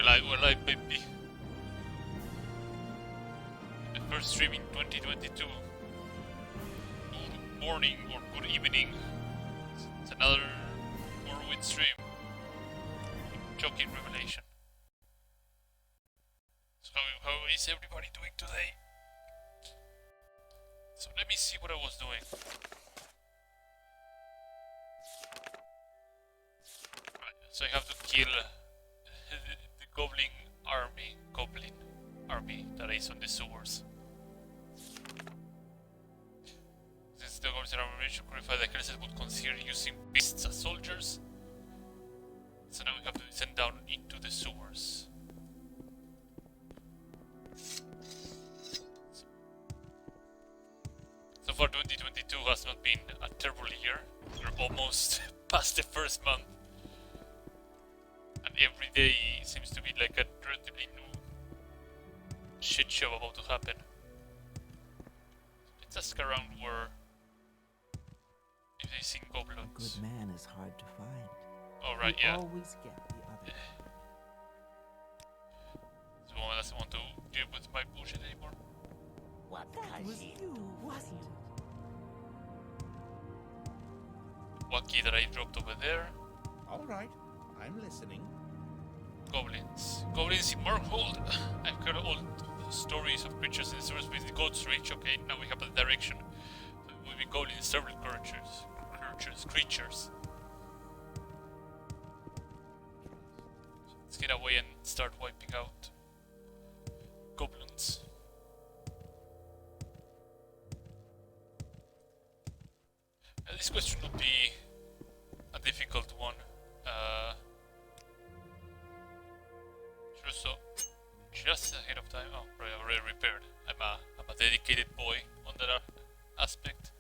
we're live, baby. The first stream in 2022. Good morning or good evening. It's another Morrowind stream. Shocking revelation. So, how is everybody doing today? So, let me see what I was doing. Right, so I have to kill the goblin army that is on the sewers. Since the goblins are armored, purify the curses would consider using beasts as soldiers. So now we have to descend down into the sewers. So far 2022 has not been a terrible year. We're almost past the first month. And every day seems to be like a relatively new shit show about to happen. Let's ask around where if they seen goblins. A good man is hard to find. Oh right, you yeah. always get the other. So one doesn't want to deal with my bullshit anymore. What was you, wasn't it? Wacky that I dropped over there. All right, I'm listening. Goblins. Goblins in Morrowind. I've heard old stories of creatures in the sewers with the God's Reach. Okay, now we have a direction. So it will be goblins, several creatures. Let's get away and start wiping out goblins. This question would be a difficult one. Just ahead of time. Oh, right, already repaired. I'm a dedicated boy on that aspect.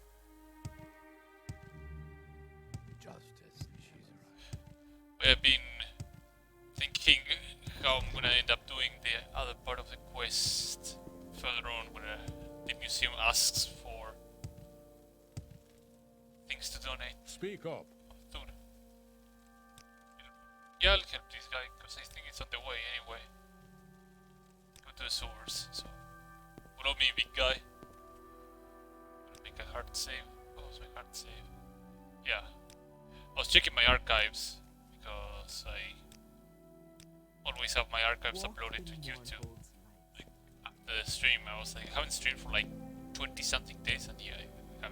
Just as she's arrived. I've been thinking how I'm gonna end up doing the other part of the quest further on, where the museum asks for things to donate. Speak up. Food. Yeah, I'll help this guy, because I think it's on the way anyway. Go to the sewers, so... Follow me, big guy. Make a hard save. What was my hard save? Yeah. I was checking my archives, because I always have my archives uploaded to YouTube. Like, after the stream, I was like, I haven't streamed for like 20 something days, and yeah, I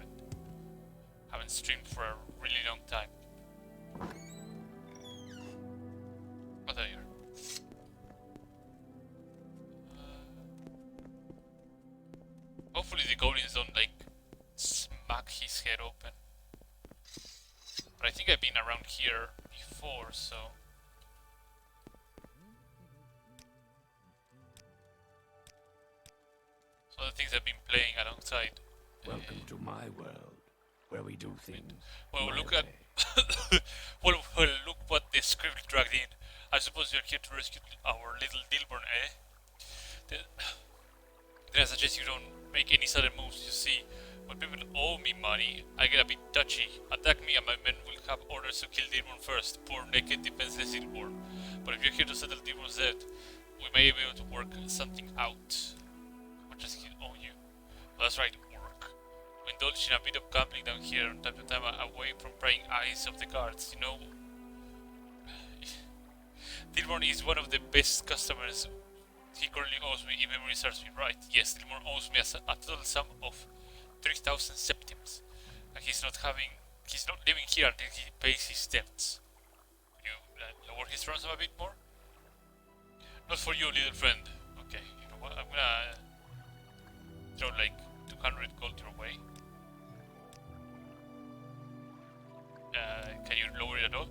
haven't streamed for a really long time. What are you? Hopefully the goblins don't like smack his head open. But I think I've been around here before, so... So the things I've been playing alongside. Welcome to my world, where we do things. Well, my look way. at... well, look what the script dragged in. I suppose you're here to rescue our little Dilborn, eh? Then I suggest you don't make any sudden moves. You see, when people owe me money, I get a bit touchy. Attack me and my men will have orders to kill Dilborn first. Poor, naked, defenseless Dilborn. But if you're here to settle Dilborn's debt, we may be able to work something out. What does he owe you? Well, that's right, work. We indulge in a bit of gambling down here from time to time, away from prying eyes of the guards, you know. Dilborn is one of the best customers. He currently owes me, if memory serves me right. Yes, Dilborn owes me a total sum of 3,000 septims. And he's not living here until he pays his debts. Could you lower his ransom a bit more? Not for you, little friend. Okay, you know what? I'm gonna throw like 200 gold your way. Can you lower it at all?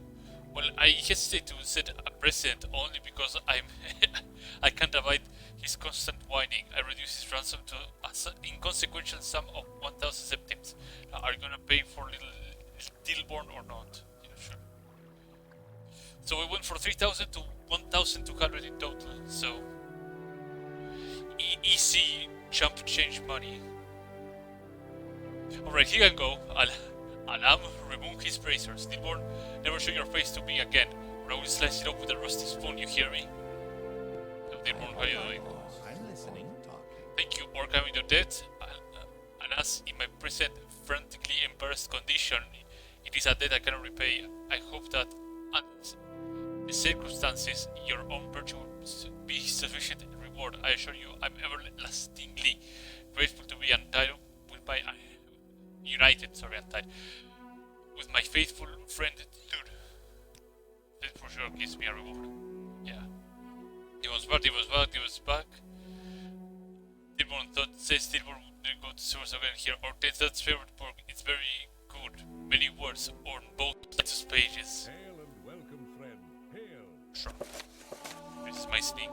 Well, I hesitate to set a precedent only because I can't avoid his constant whining. I reduce his ransom to an inconsequential sum of 1,000 septims. Now, are you gonna pay for little Dilborn or not? Yeah, sure. So we went from 3,000 to 1,200 in total. So easy chump change money. Alright, here I go. I'll remove his bracers. Dilborn, never show your face to me again, or I will slice it up with a rusty spoon, you hear me? Dilborn, how are you doing? I'm listening. Thank you, Orc, having your death. And as in my present frantically embarrassed condition, it is a debt I cannot repay. I hope that under the circumstances, your own virtue will be sufficient reward. I assure you, I'm everlastingly grateful to be united with my faithful friend Dude. That for sure gives me a reward. Yeah. He was back. Dilborn says Dilborn will go to source again here. Or that's favorite book. It's very good. Many words on both sides of pages. Hail and welcome, friend. Hail. Sure. This is my sneak.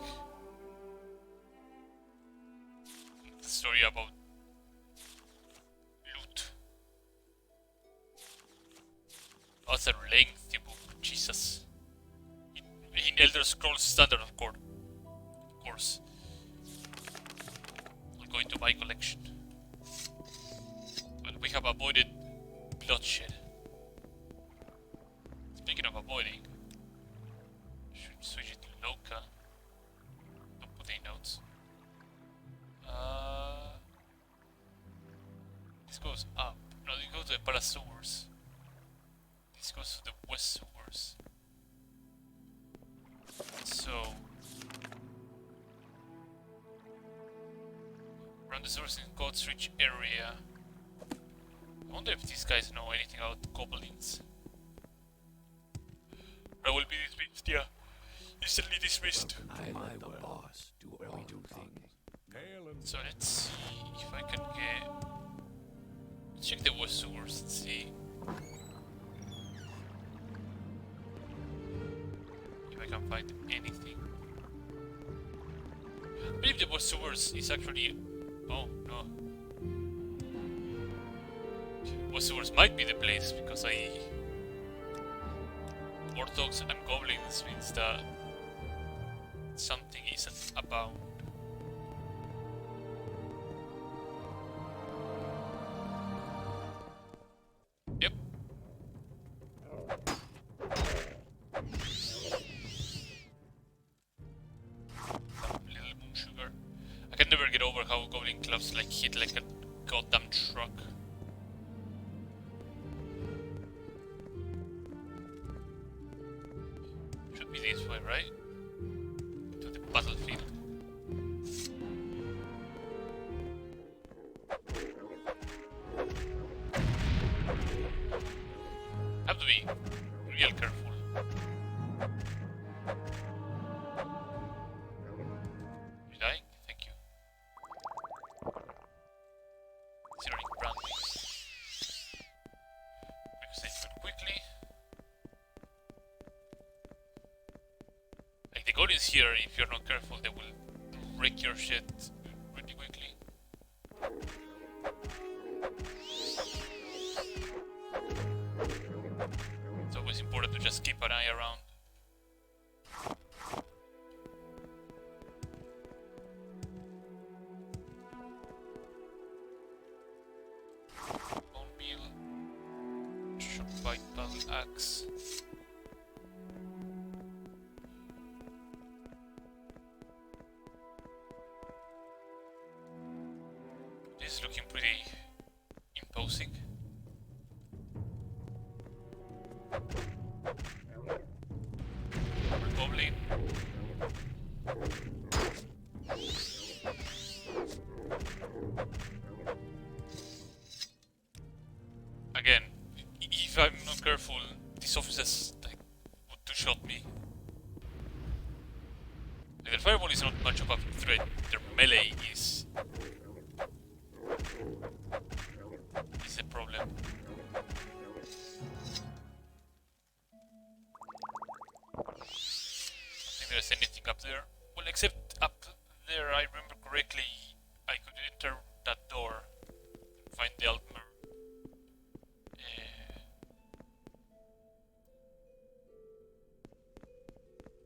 The story about loot. That's a lengthy book. Jesus. In Elder Scrolls Standard, of course. I'll go into my collection. Well, we have avoided bloodshed. Speaking of avoiding, should switch it to local. Don't put any notes. This goes up. No, this goes to the Palace sewers. This goes to the West sewers. So, around the source in God's Reach area. I wonder if these guys know anything about goblins. I will be dismissed, yeah. Instantly dismissed. I let the boss do where we do things. Hail and So let's see if I can get... Let's check the West sewers and see if I can find anything. I believe the West sewers is actually... Oh, no. West sewers might be the place because Orthogs and Goblins means that something isn't abound. Yep. Little moon sugar. I can never get over how Goblin clubs like hit like a goddamn truck. Should be this way, right? To the battlefield. Have to be real careful. You dying? Thank you. Zeroing brandy. Because they move quickly. Like the goblins here, if you're not careful, they will wreck your shit pretty quickly. It's always important to just keep an eye around. Bone meal, short bite battle axe. This is looking pretty imposing. Goblin. Again, if I'm not careful, these officers like would two-shot me. Like, their fireball is not much of a threat. Their melee is a problem. There's anything up there. Well, except up there, I remember correctly, I could enter that door and find the Altmer.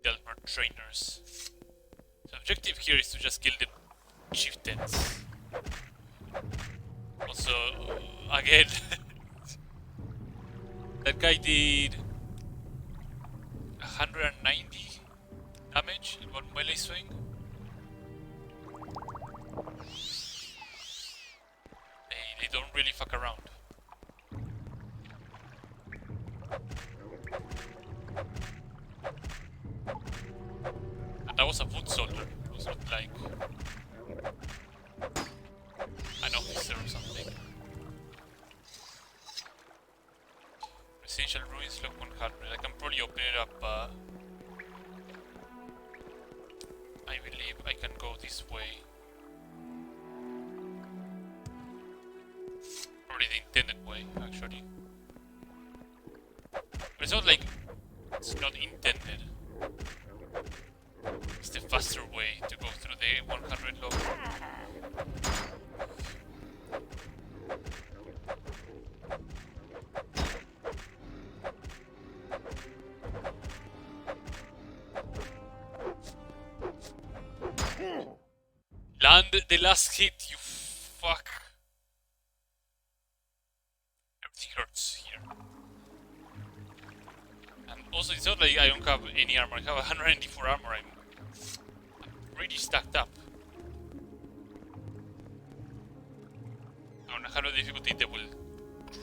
The Altmer trainers. The objective here is to just kill the chieftains. Also, again, that guy did 190 damage in one melee swing. They don't really fuck around. And that was a foot soldier. It was not like an officer or something. Residential ruins, log 100. I can probably open it up. I believe I can go this way. Probably the intended way, actually. But it's not like it's not intended. It's the faster way to go through the 100 log. Land the last hit, you fuck. Everything hurts here. And also, it's not like I don't have any armor. I have 194 armor. I'm really stacked up. On a higher difficulty, they will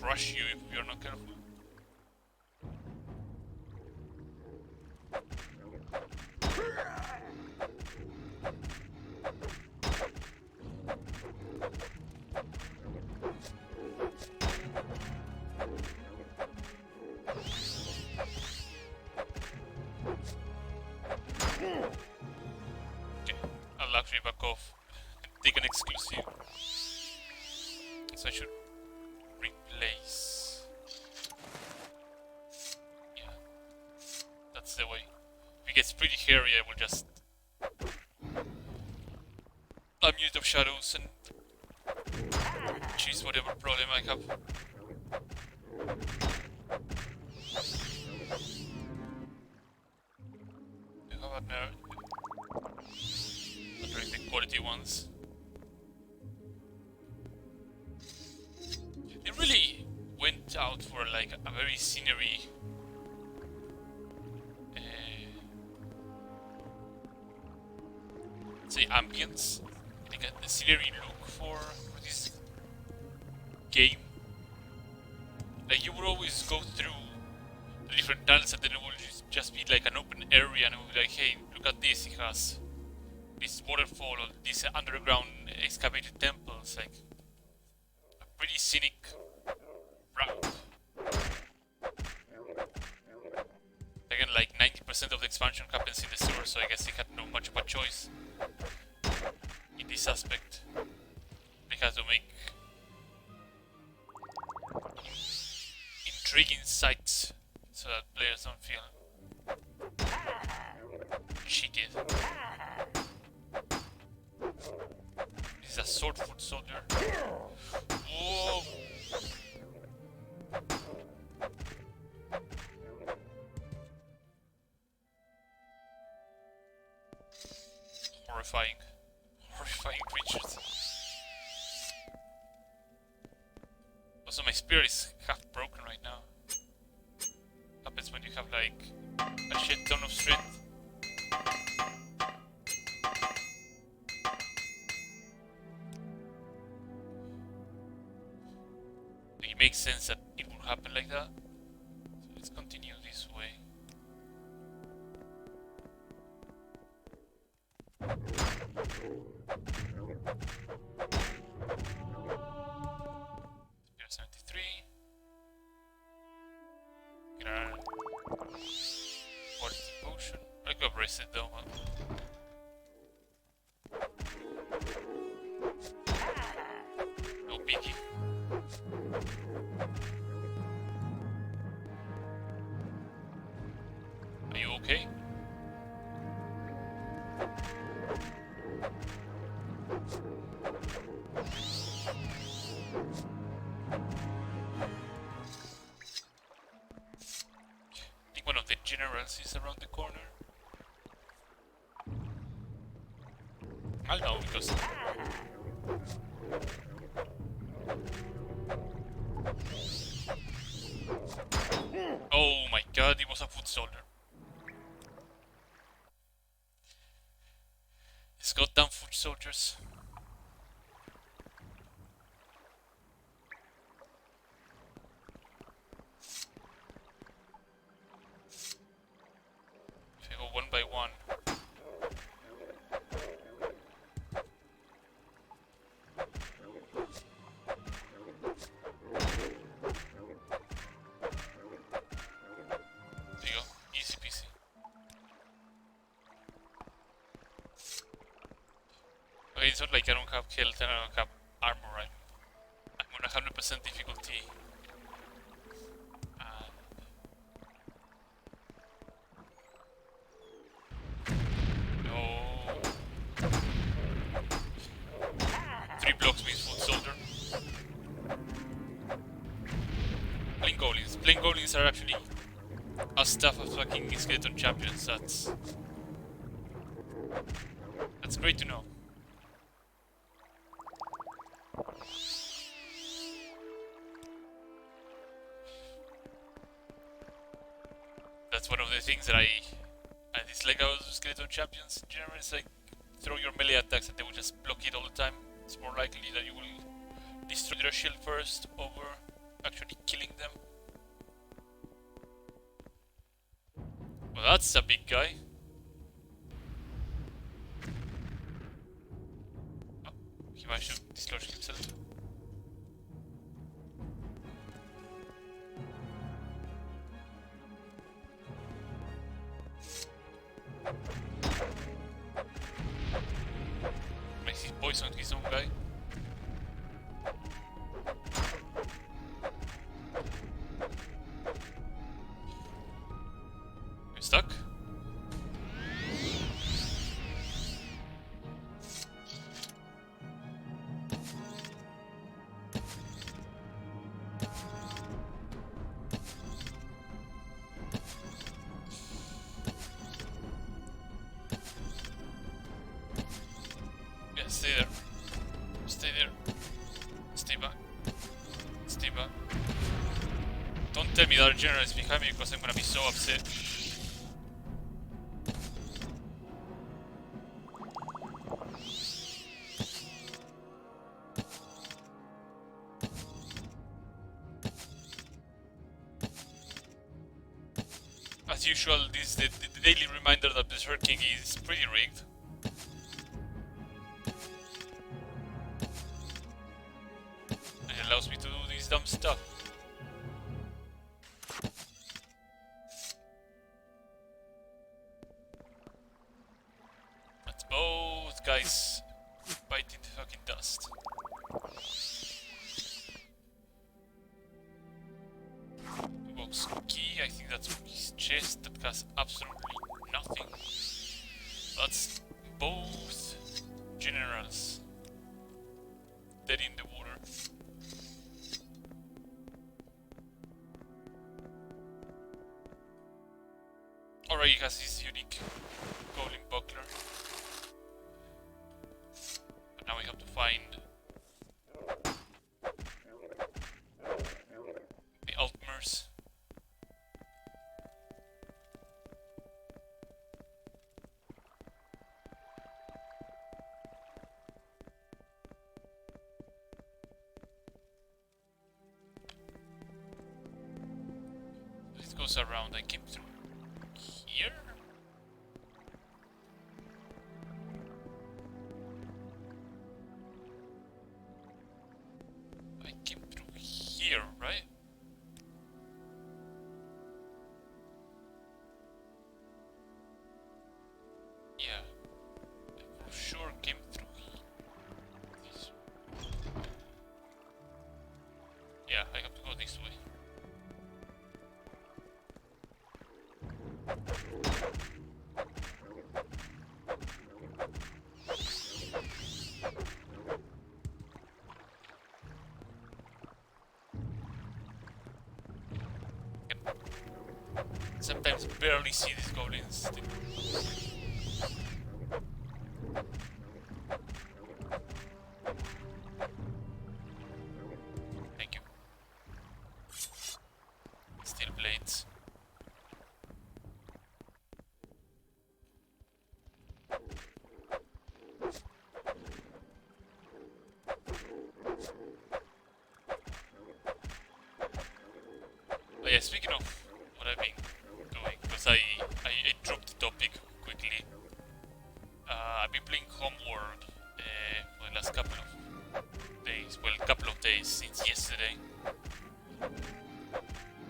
crush you if you're not careful. Okay, I'll actually back off and take an exclusive. So I should replace. Yeah, that's the way. If it gets pretty hairy, I will just unmute of shadows and choose whatever problem I have. How about now? Not during the quality ones. It really went out for like a very scenery say ambience, like the scenery look for this game. Like you would always go through the different tunnels and then it will just be like an open area and it will be like, hey, look at this, it has this waterfall or these underground excavated temples, like a pretty scenic route. Again, like 90% of the expansion happens in the sewer, so I guess he had no much of a choice in this aspect. They had to make intriguing sights so that players don't feel cheated. This is a sword foot soldier. Whoa! Horrifying. Horrifying creatures. Also, my spear is half broken right now. Happens when you have like a shit ton of strength. It makes sense that it would happen like that. So let's continue this way. Spear 73. Get our quality potion. I could have rested though, but no biggie. Are you okay? I think one of the generals is around the corner. I'll know because oh my god, it was a foot soldier. These goddamn foot soldiers. Okay, it's not like I don't have health and I don't have armor, right? I'm on 100% difficulty. No. 3 blocks means foot soldier. Playing goblins. Playing goblins are actually as tough as fucking skeleton champions. That's great to know. That's one of the things that I dislike about skeleton champions in general. It's like throw your melee attacks and they will just block it all the time. It's more likely that you will destroy their shield first over actually killing them. Well, that's a big guy. Oh, he managed to dislodge himself. Makes his poison his own guy. You're stuck? Yeah, stay there. Stay there. Stay back. Stay back. Don't tell me that our general is behind me because I'm gonna be so upset. As usual, this is the daily reminder that Berserk King is pretty rigged. And it allows me to do this dumb stuff. That's both guys biting the fucking dust. Box key, I think that's his chest that has absolutely nothing. That's both generals dead in the water. Alright, he has his unique golden buckler. But now we have to find the Altmers. It goes around. I came through here. I came through here, right? Yeah, I for sure came through this. Yeah, I have to go this way. Sometimes barely see these goblins. Thank you. Steel blades. Oh yeah, speaking of what I've been doing, because I dropped the topic quickly. I've been playing Homeworld for the last couple of days. Well, couple of days since yesterday.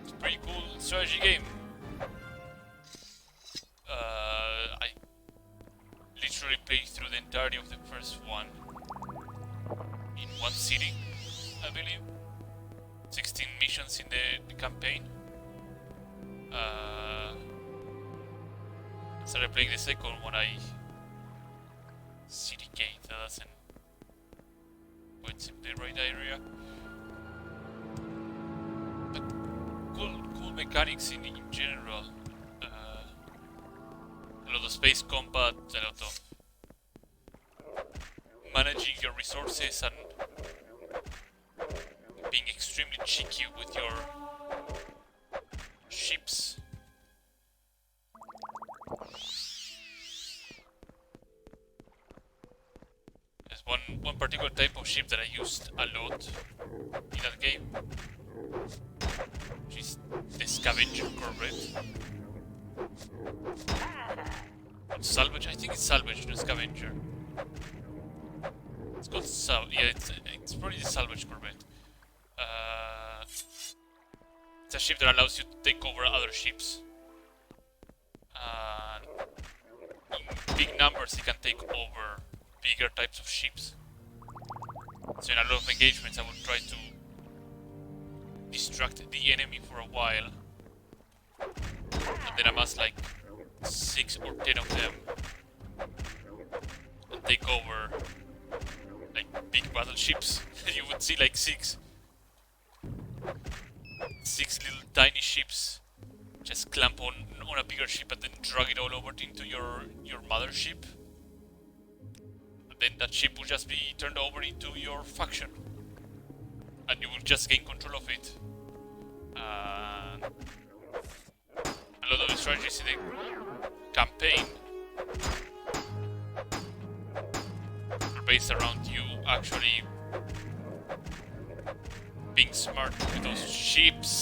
It's a pretty cool strategy game. I literally played through the entirety of the first one one city, I believe. 16 missions in the campaign. Started playing the second one. I city gate that doesn't quite seem the right area. But cool mechanics in general. A lot of space combat, a lot of managing your resources and being extremely cheeky with your ships. There's one particular type of ship that I used a lot in that game, which is the scavenger corvette. Salvage, I think it's salvage, not scavenger. It's called it's probably the salvage corvette. It's a ship that allows you to take over other ships. In big numbers, it can take over bigger types of ships. So in a lot of engagements, I would try to distract the enemy for a while, and then amass like 6 or 10 of them and take over like big battleships. You would see like six little tiny ships just clamp on a bigger ship and then drag it all over into your mothership. And then that ship will just be turned over into your faction, and you will just gain control of it. A lot of the strategies in the campaign are based around you actually being smart with those ships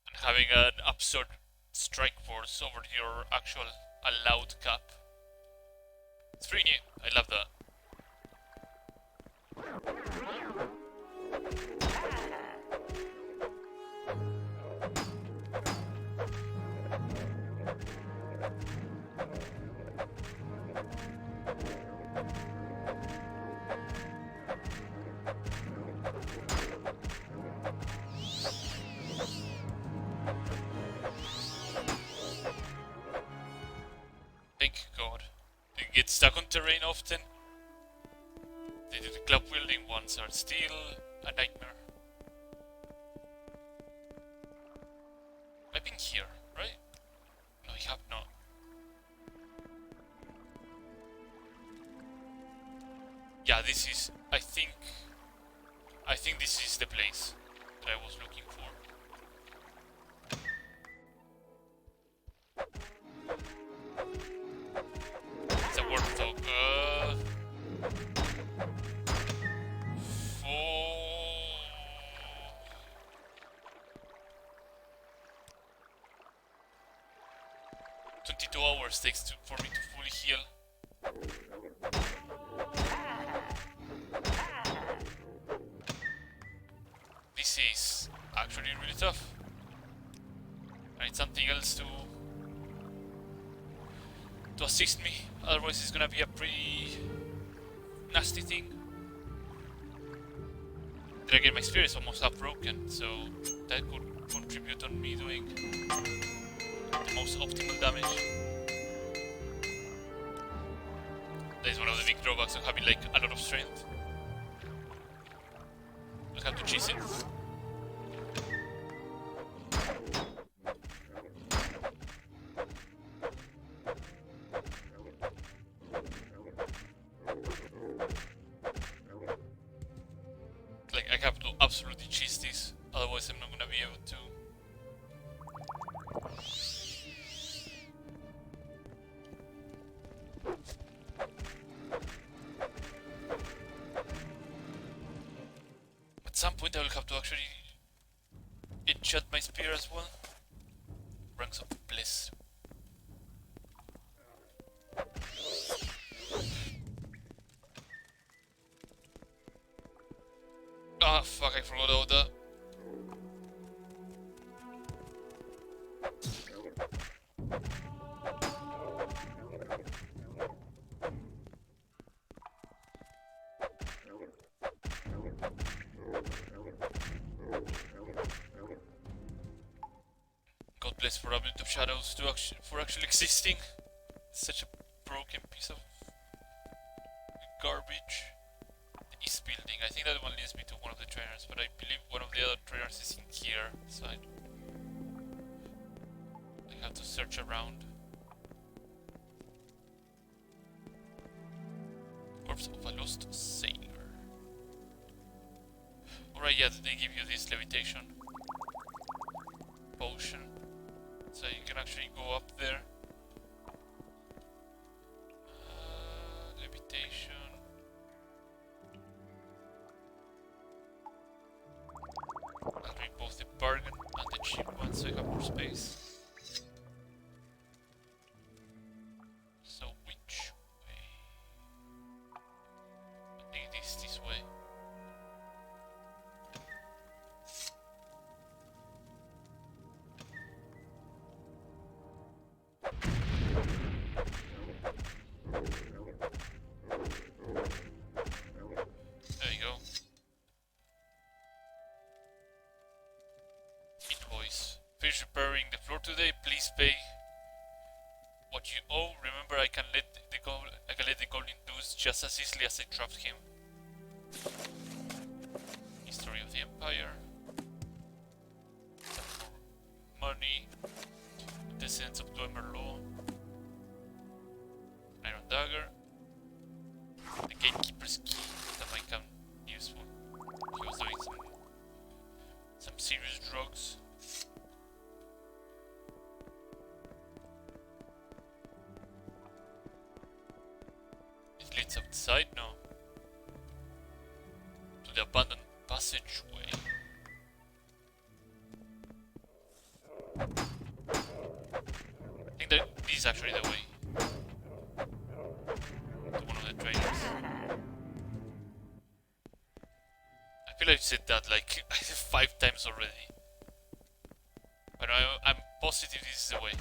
and having an absurd strike force over your actual allowed cap. It's pretty new. I love that. Thank God. You get stuck on terrain often. The club wielding ones are still a nightmare. I've been here, right? No, I have not. Yeah, this is, I think this is the place that I was looking for. It's a warthog. 22 hours takes for me to fully heal. This is actually really tough. I need something else to assist me, otherwise it's gonna be a pretty nasty thing. Then again, my spirit is almost half broken, so that could contribute on me doing the most optimal damage. That is one of the big drawbacks of having like a lot of strength. Just have to cheese it. Like, I have to absolutely cheese this, otherwise I'm not gonna be able to. At some point I will have to actually enchant my spear as well. Ranks of Bliss. Ah, fuck, I forgot about that. apologize for Amulet of Shadows for actually existing. It's such a broken piece of garbage. The East building. I think that one leads me to one of the trainers, but I believe one of the other trainers is in here. So I have to search around. Corpse of a lost sailor. Alright, yeah, they give you this levitation potion, so you can actually go up there. Levitation. I'll read both the bargain and the cheap one so I have more space. So which way? I think it is this way. There you go. Invoice. Finish repairing the floor today. Please pay what you owe. Remember, I can let the goblin loose just as easily as I trapped him. History of the Empire. Some more money. Descendants of Dwemer Law. Iron Dagger. The Gatekeeper's Key that might come useful. He was doing some serious drugs. It leads outside now. To the abandoned passageway. I think that this is actually the way. To one of the trainers. I feel I've said that like 5 times already. But I'm positive this is the way.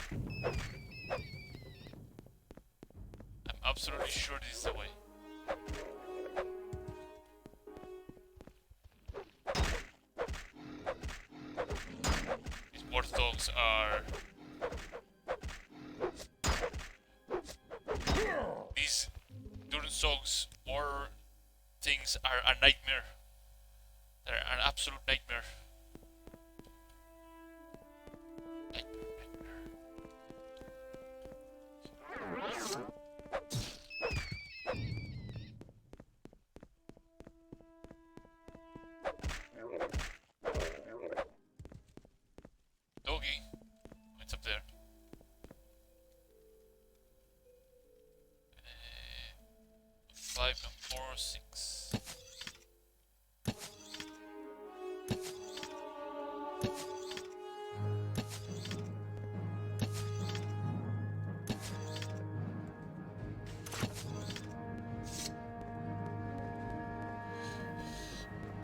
I'm absolutely sure this is the way. These warthogs are... These Durensogs war things are a nightmare. They're an absolute nightmare. Doggy, what's up there? 5 and 4, 6.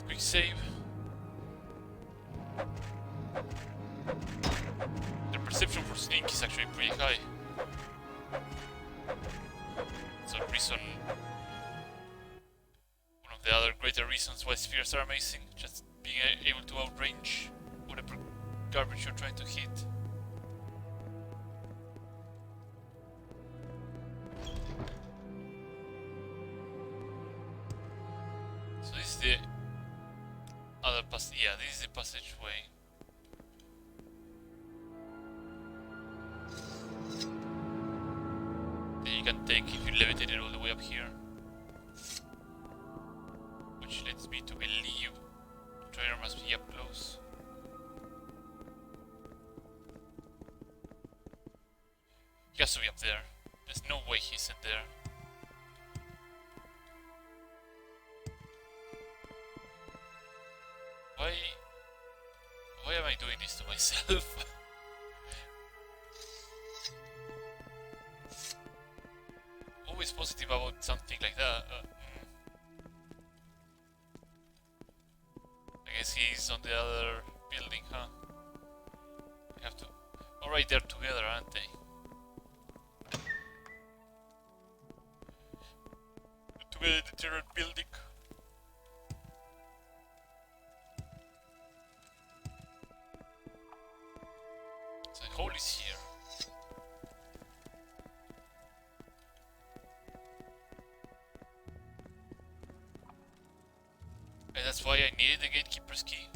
Quick save. The perception for sneak is actually pretty high. It's a reason. One of the other greater reasons why spheres are amazing. Just being able to outrange whatever garbage you're trying to hit. So this is the other passage. Yeah, this is the passageway. That you can take if you levitate it all the way up here. Which leads me to believe the trainer must be up close. He has to be up there. There's no way he isn't there. Why am I doing this to myself? Always positive about something like that. I guess he's on the other building, huh? I have to... Alright, they're together, aren't they? Together in the terror building. It's a holy is here. And that's why I needed the gatekeeper's key.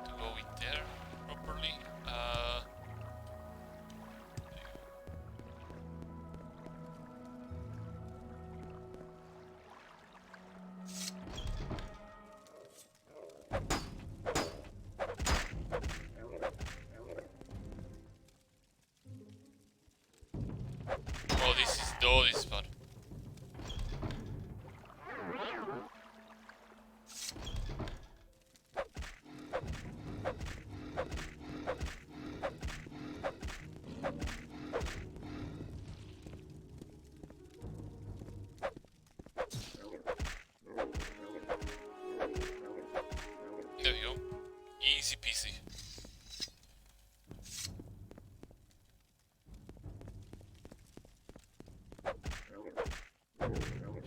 To go in there properly. Oh, this is bad. There you go. Easy peasy.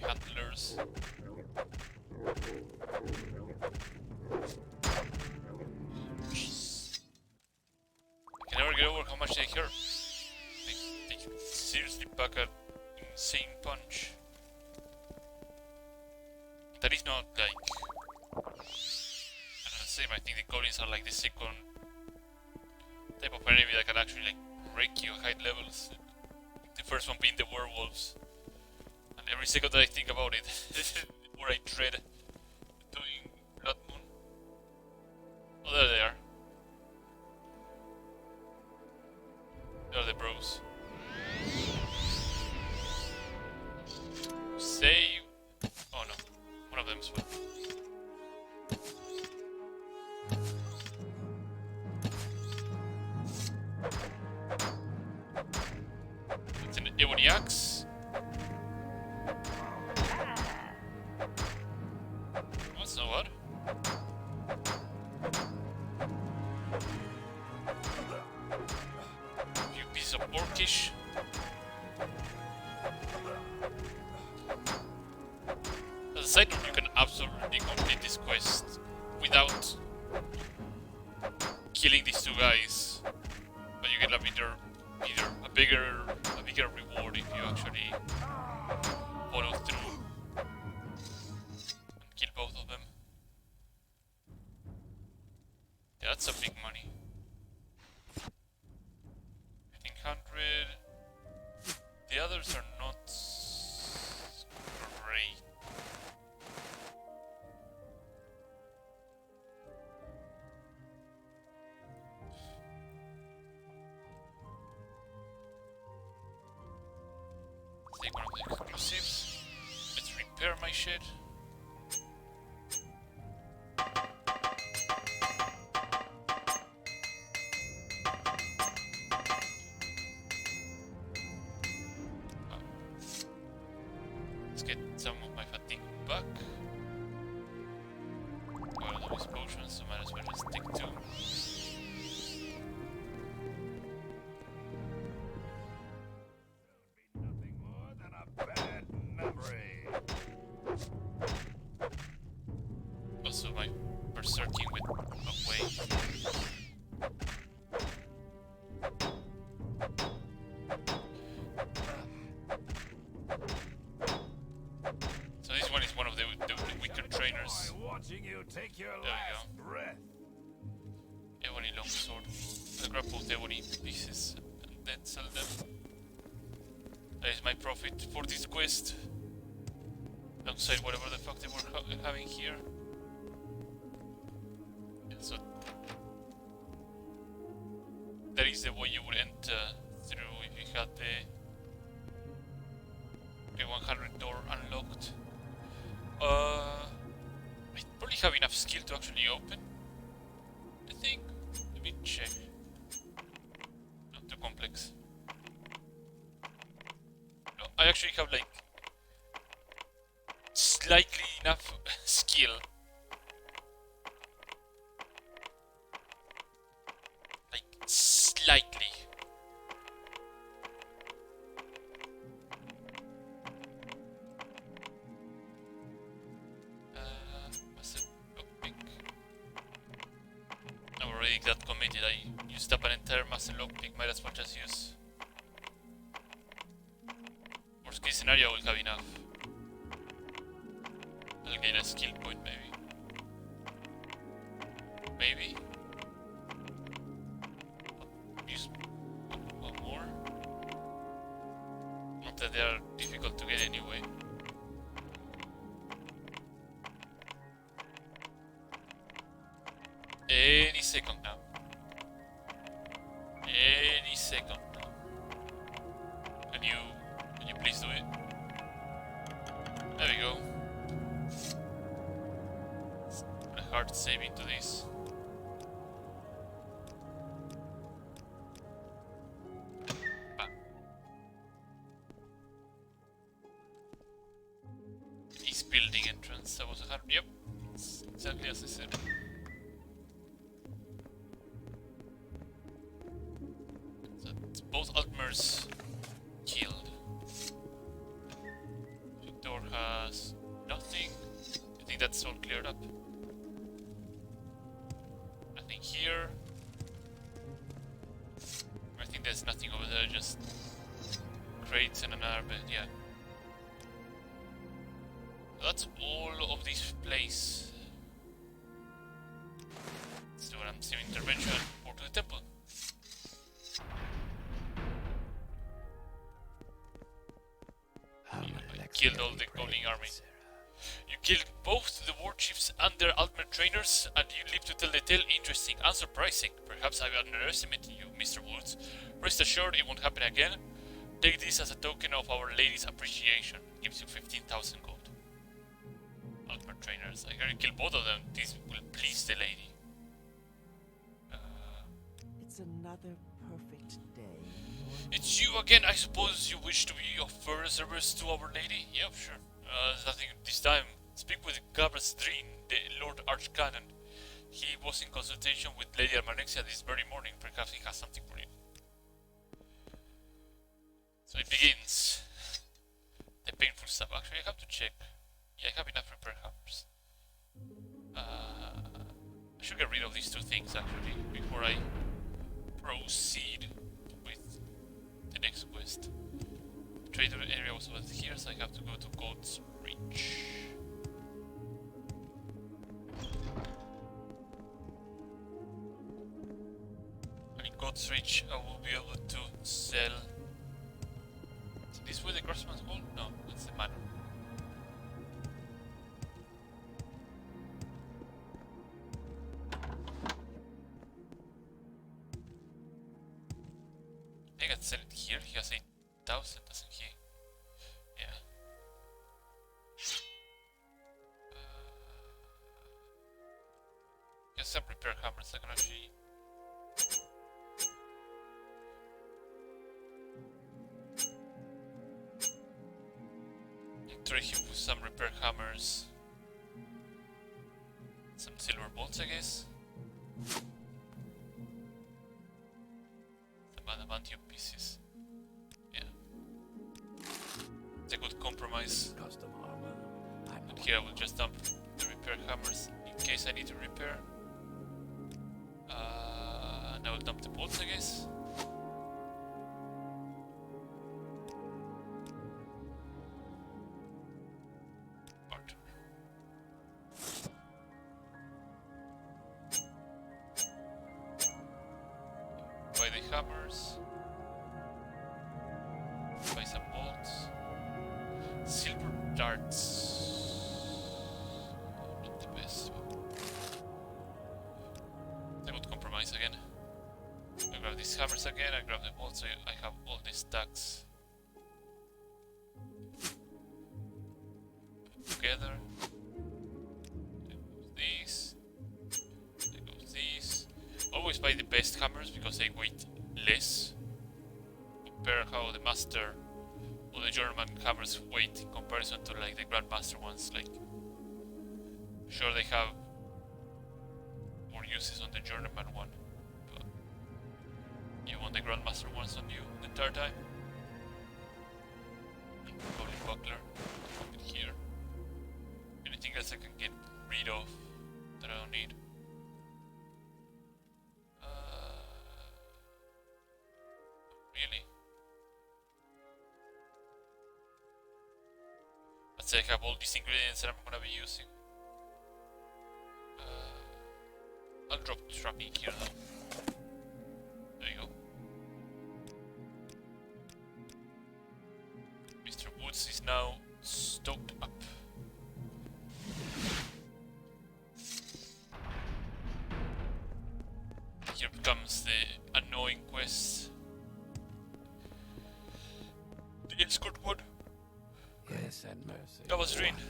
Handlers. Jeez. I can never get over how much they hurt. They can seriously pack an insane punch. That is not like... I don't know the same, I think the goblins are like the second type of enemy that can actually like break you at high levels. The first one being the werewolves. And every second that I think about it, or I dread doing Blood Moon. Oh, there they are. They're the bros. Save. Oh no, one of them's well. It's an ebony axe. That's not bad. Few pieces of orcish. As a side note, you can absolutely complete this quest without killing these two guys, but you get a bigger reward if you actually follow through and kill both of them. Yeah, that's a big money. 1500. The others are not great. Let's take one of the exclusives. Let's repair my shit. Let's get some of my fatigue back. Well, those potions, so might as well just take two. Nothing more than a bad memory. Also, my berserking went away. So this one is one of the weaker trainers. By watching you take your There you last go. breath. Ebony longsword. I'll grab both ebony pieces and then sell them. That is my profit for this quest. Alongside whatever the fuck they were having here. Yeah, so that is the way you would enter through if you had the 100 door unlocked. I probably have enough skill to actually open. I think. Let me check. Not too complex. No, I actually have like slightly enough skill. Like slightly. What's it? Oh, pink. committed. I used up an entire master lockpick, might as well just use. Worst case scenario, I will have enough. I'll gain a skill point, maybe. Maybe. Use one more. Not that they are difficult to get anyway. Any second now. Any second now. Can you please do it? There we go. Put a hard save into this. Bam. East building entrance. That was a hard. Yep. It's exactly as I said. Both Altmers killed. Victor has nothing. I think that's all cleared up. Nothing here. I think there's nothing over there, just crates and another bed, yeah. That's all of this place. Let's do an anti intervention or to the temple. Killed all the Goblin army. You killed both the war chiefs and their Altmer trainers, and you live to tell the tale. Interesting and surprising. Perhaps I've underestimated you, Mr. Woods. Rest assured it won't happen again. Take this as a token of Our Lady's appreciation. Gives you 15,000 gold. Altmer trainers. I heard you kill both of them. This will please the lady. It's another perfect day. It's you again. I suppose you wish to be of further service to Our Lady? Yep, sure. Nothing this time. Speak with Goblins, the Lord Archcanon. He was in consultation with Lady Armanexia this very morning. Perhaps he has something for you. So it begins. The painful stuff. Actually, I have to check. Yeah, I have enough repair hammers. I should get rid of these two things actually before I proceed with the next quest. The trader area was over here, so I have to go to Goat's Reach. And in Goat's Reach, I will be able to sell. Is this where the craftsman's gold? No, that's the manor. I can sell it here. He has 8,000, doesn't he? Yeah. He has some repair hammers. I can actually. Trade him with some repair hammers. Some silver bolts, I guess. Adamantium pieces. Yeah. It's a good compromise. Custom armor. And here I will just dump the repair hammers in case I need to repair. And I will dump the bolts, I guess. Part. Buy the hammers. Buy some bolts. Silver darts. Not the best. I would compromise again. I grab these hammers again, I grab the bolts, so I have all these stacks together. There goes these. There goes these. Always buy the best hammers because they weight less. Compare how the master or the German hammers weight in comparison to like the Grandmaster ones. Like, sure they have more uses on the German one, but you want the Grandmaster ones on you the entire time. Goblin buckler, put it here. Anything else I can get rid of that I don't need? I have all these ingredients that I'm gonna be using. I'll drop the trapping here though. There you go. Mr. Woods is now stoked up. Here comes the annoying quest. The escort one. Yes, and mercy. That was Rin. upon you.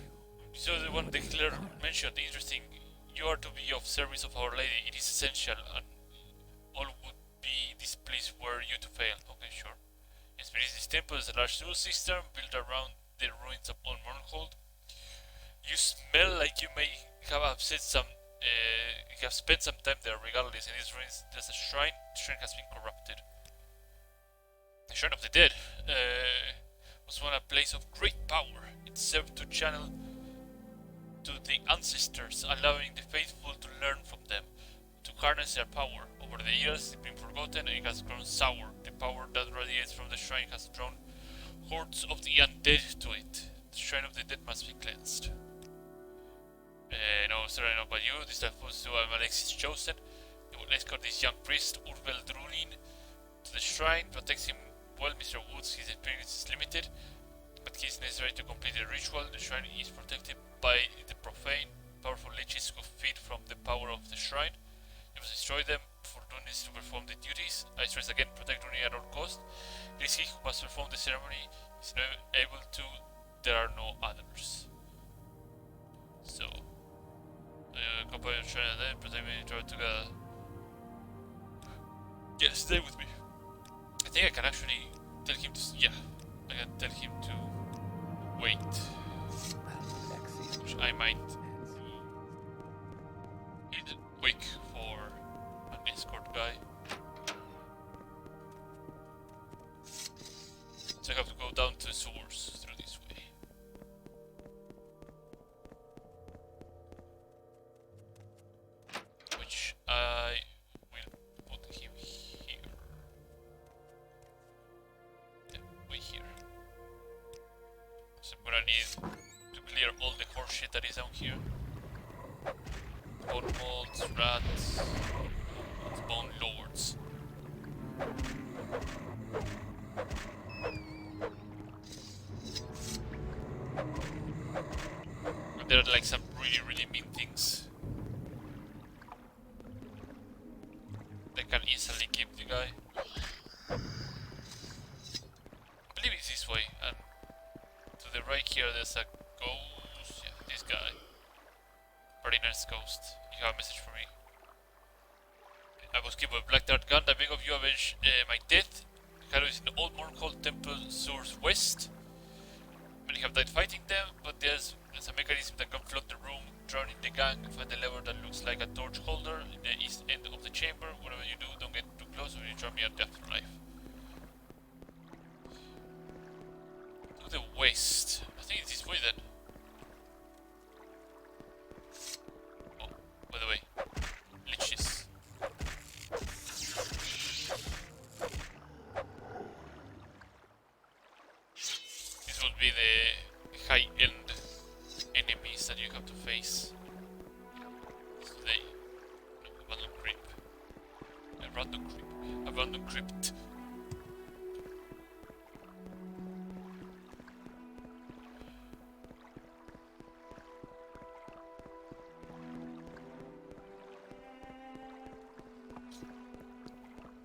So the one the Claire mentioned, interesting. You are to be of service of Our Lady. It is essential, and all would be displeased were you to fail. Okay, sure. Yes, this temple is a large sewer system built around the ruins of Morrowind. You smell like you may have upset some. You have spent some time there. Regardless, in these ruins, there's a shrine. The shrine has been corrupted. The Shrine of the Dead was once a place of great power. It served to channel to the ancestors, allowing the faithful to learn from them, to harness their power. Over the years, it's been forgotten and it has grown sour. The power that radiates from the shrine has drawn hordes of the undead to it. The Shrine of the Dead must be cleansed. No, sorry, not about you. This was to Alexis chosen. You will escort this young priest, Urbel Drunin, to the shrine, protect him well. Mr. Woods, his experience is limited, but he is necessary to complete the ritual. The shrine is protected by the profane. Powerful leeches who feed from the power of the shrine. You must destroy them for doing this to perform the duties. I stress again, protect Drunin at all cost. It is he who must perform the ceremony. He is not able to. There are no others. So, compare the shrine and then protect me and try together. Yeah, stay with me. I think I can actually tell him to. Yeah, I can tell him to wait, which I might need quick for an escort guy. So I have to go down to the sewers through this way. Which I will put him here. Yeah, way here. So I'm gonna need to clear all the horse shit that is down here. Bone molds, rats, bone lords. And there are like some really mean things that can easily keep the guy. I believe it's this way, and to the right here there's a ghost. Yeah, this guy. Very nice ghost. You have a message for me. I was given a black dart gun. I beg of you, avenge my death. Halo is in the old Morrowind temple source west. Many have died fighting them, but there's a mechanism that can flood the room, drown in the gang, find a lever that looks like a torch holder in the east end of the chamber. Whatever you do, don't get too close or you drown me at the afterlife. To the west. I think it's this way then. Oh, by the way, liches. This will be the high-end enemies that you have to face. So they... No, abandoned creep. Abandoned creep. Abandoned crypt.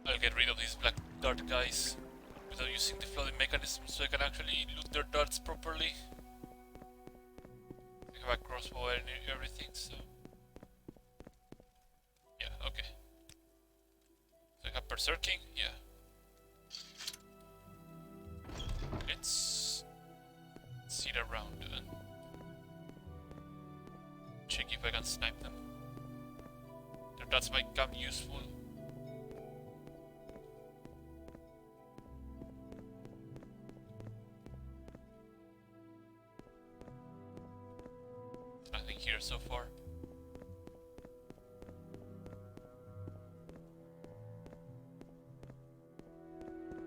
I'll get rid of these black dart guys without using the flooding mechanism so I can actually loot their darts properly. I have a crossbow and everything, so... Yeah, okay. So I have berserking? Yeah. Let's see it around and check if I can snipe them. Their darts might come useful. Nothing here so far.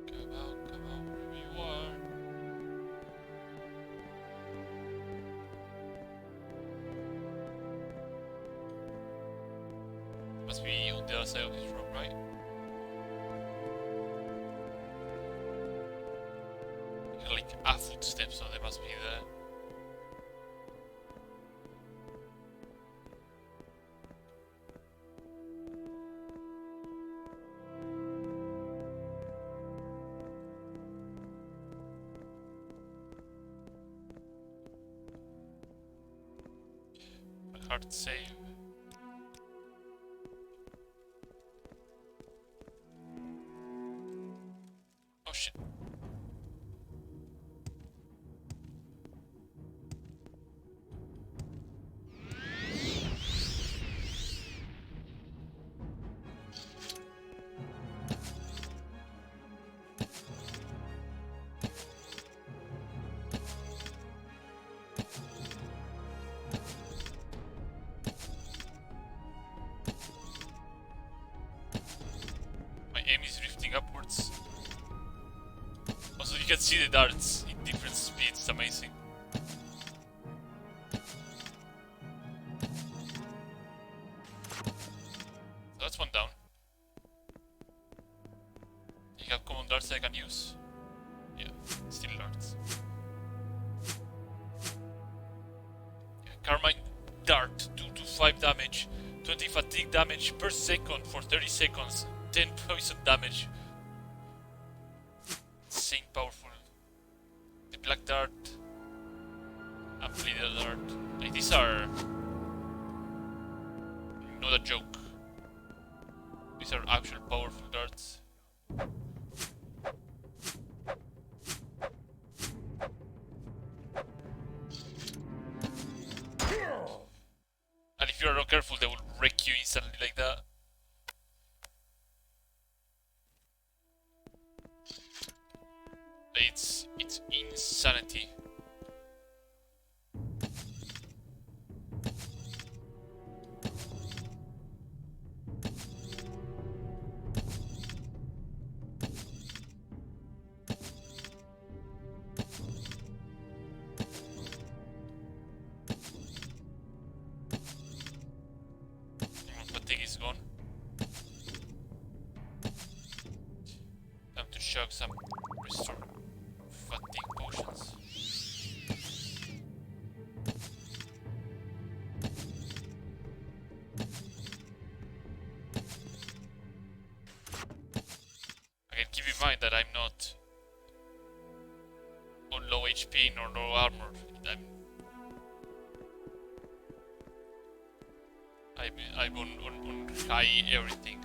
Come on, wherever you are. on the other side of this room, right? Like a footstep, so they must be there. Hard save. Oh shit. My aim is drifting upwards. Also, you can see the darts in different speeds, it's amazing. So that's one down. You have common darts I can use. Yeah, still darts. Yeah, Carmine dart, 2 to 5 damage, 20 fatigue damage per second for 30 seconds, 10 poison damage. Insane powerful. The black dart and bleeder dart. Like, these are not a joke. These are actual powerful darts. And if you're not careful, they will wreck you instantly like that. It's insanity. Fatigue is gone. Time to chug some restore fatigue potions. Again, keep in mind that I'm not on low HP nor low armor. I'm on high everything.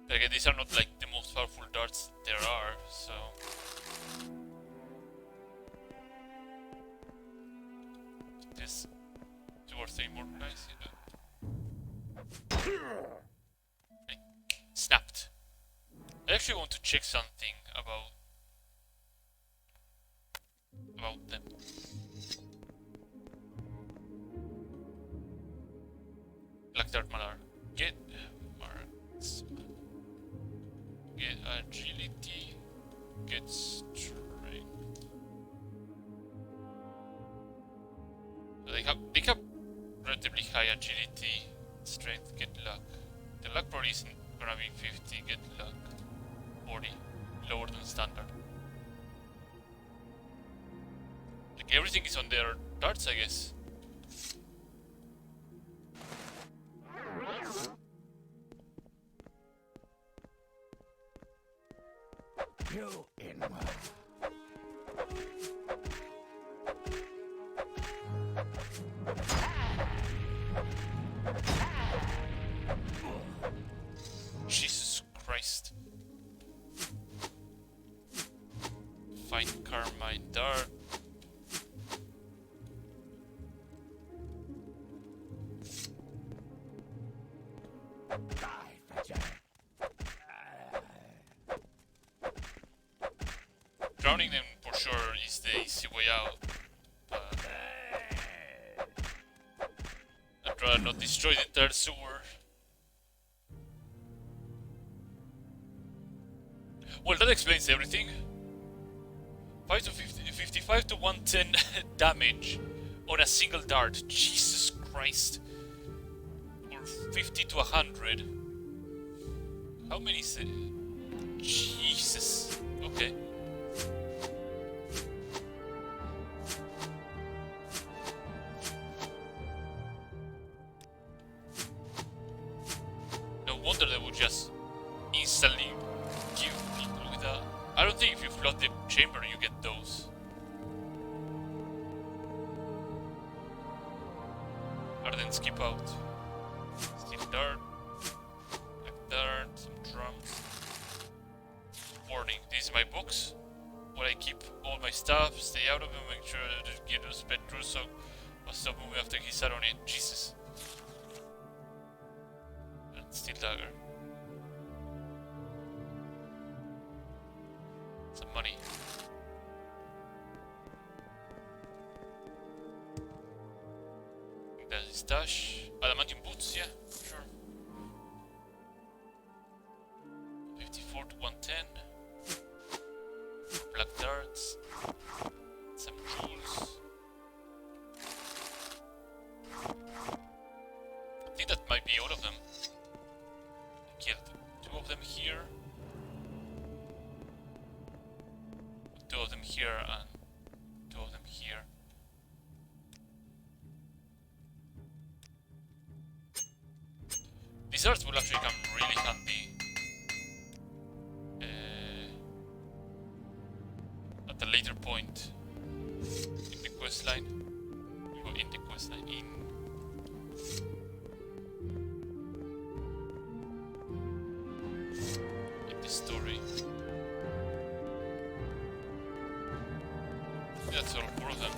But again, these are not like the most powerful darts there are, so... There's 2 or 3 more guys here. I snapped. I actually want to check something about them. Black Dart Malar. Get agility, get strength. They have relatively high agility, strength, get luck. The luck probably isn't gonna be 50, get luck 40, lower than standard. Like, everything is on their darts, I guess. You inward. Jesus Christ. Find Carmine Dart. Die, fetcher. Drowning them for sure is the easy way out. But I'd rather not destroy the entire sewer. Well, that explains everything. 55 to 110 damage on a single dart. Jesus Christ. Or 50 to 100. How many is it? Jesus. Okay. No wonder they would just instantly give people with a... I don't think if you flood the chamber you get those. Other than skip out. Steel dart. Black dart. Some drums. Warning, these are my books. Where I keep all my stuff. Stay out of them. Make sure that the gear doesn't spread through, so I'll stop moving after he sat on it. Jesus. And steel dagger. Some money. There's his stash. Adamantium boots, yeah, sure. 54 to 110. Black darts. Some jewels. I think that might be all of them. I killed 2 of them here. 2 of them here and 2 of them here. These arts will actually come really handy at a later point in the questline. Well, in the questline, in the story. That's all 4 of them.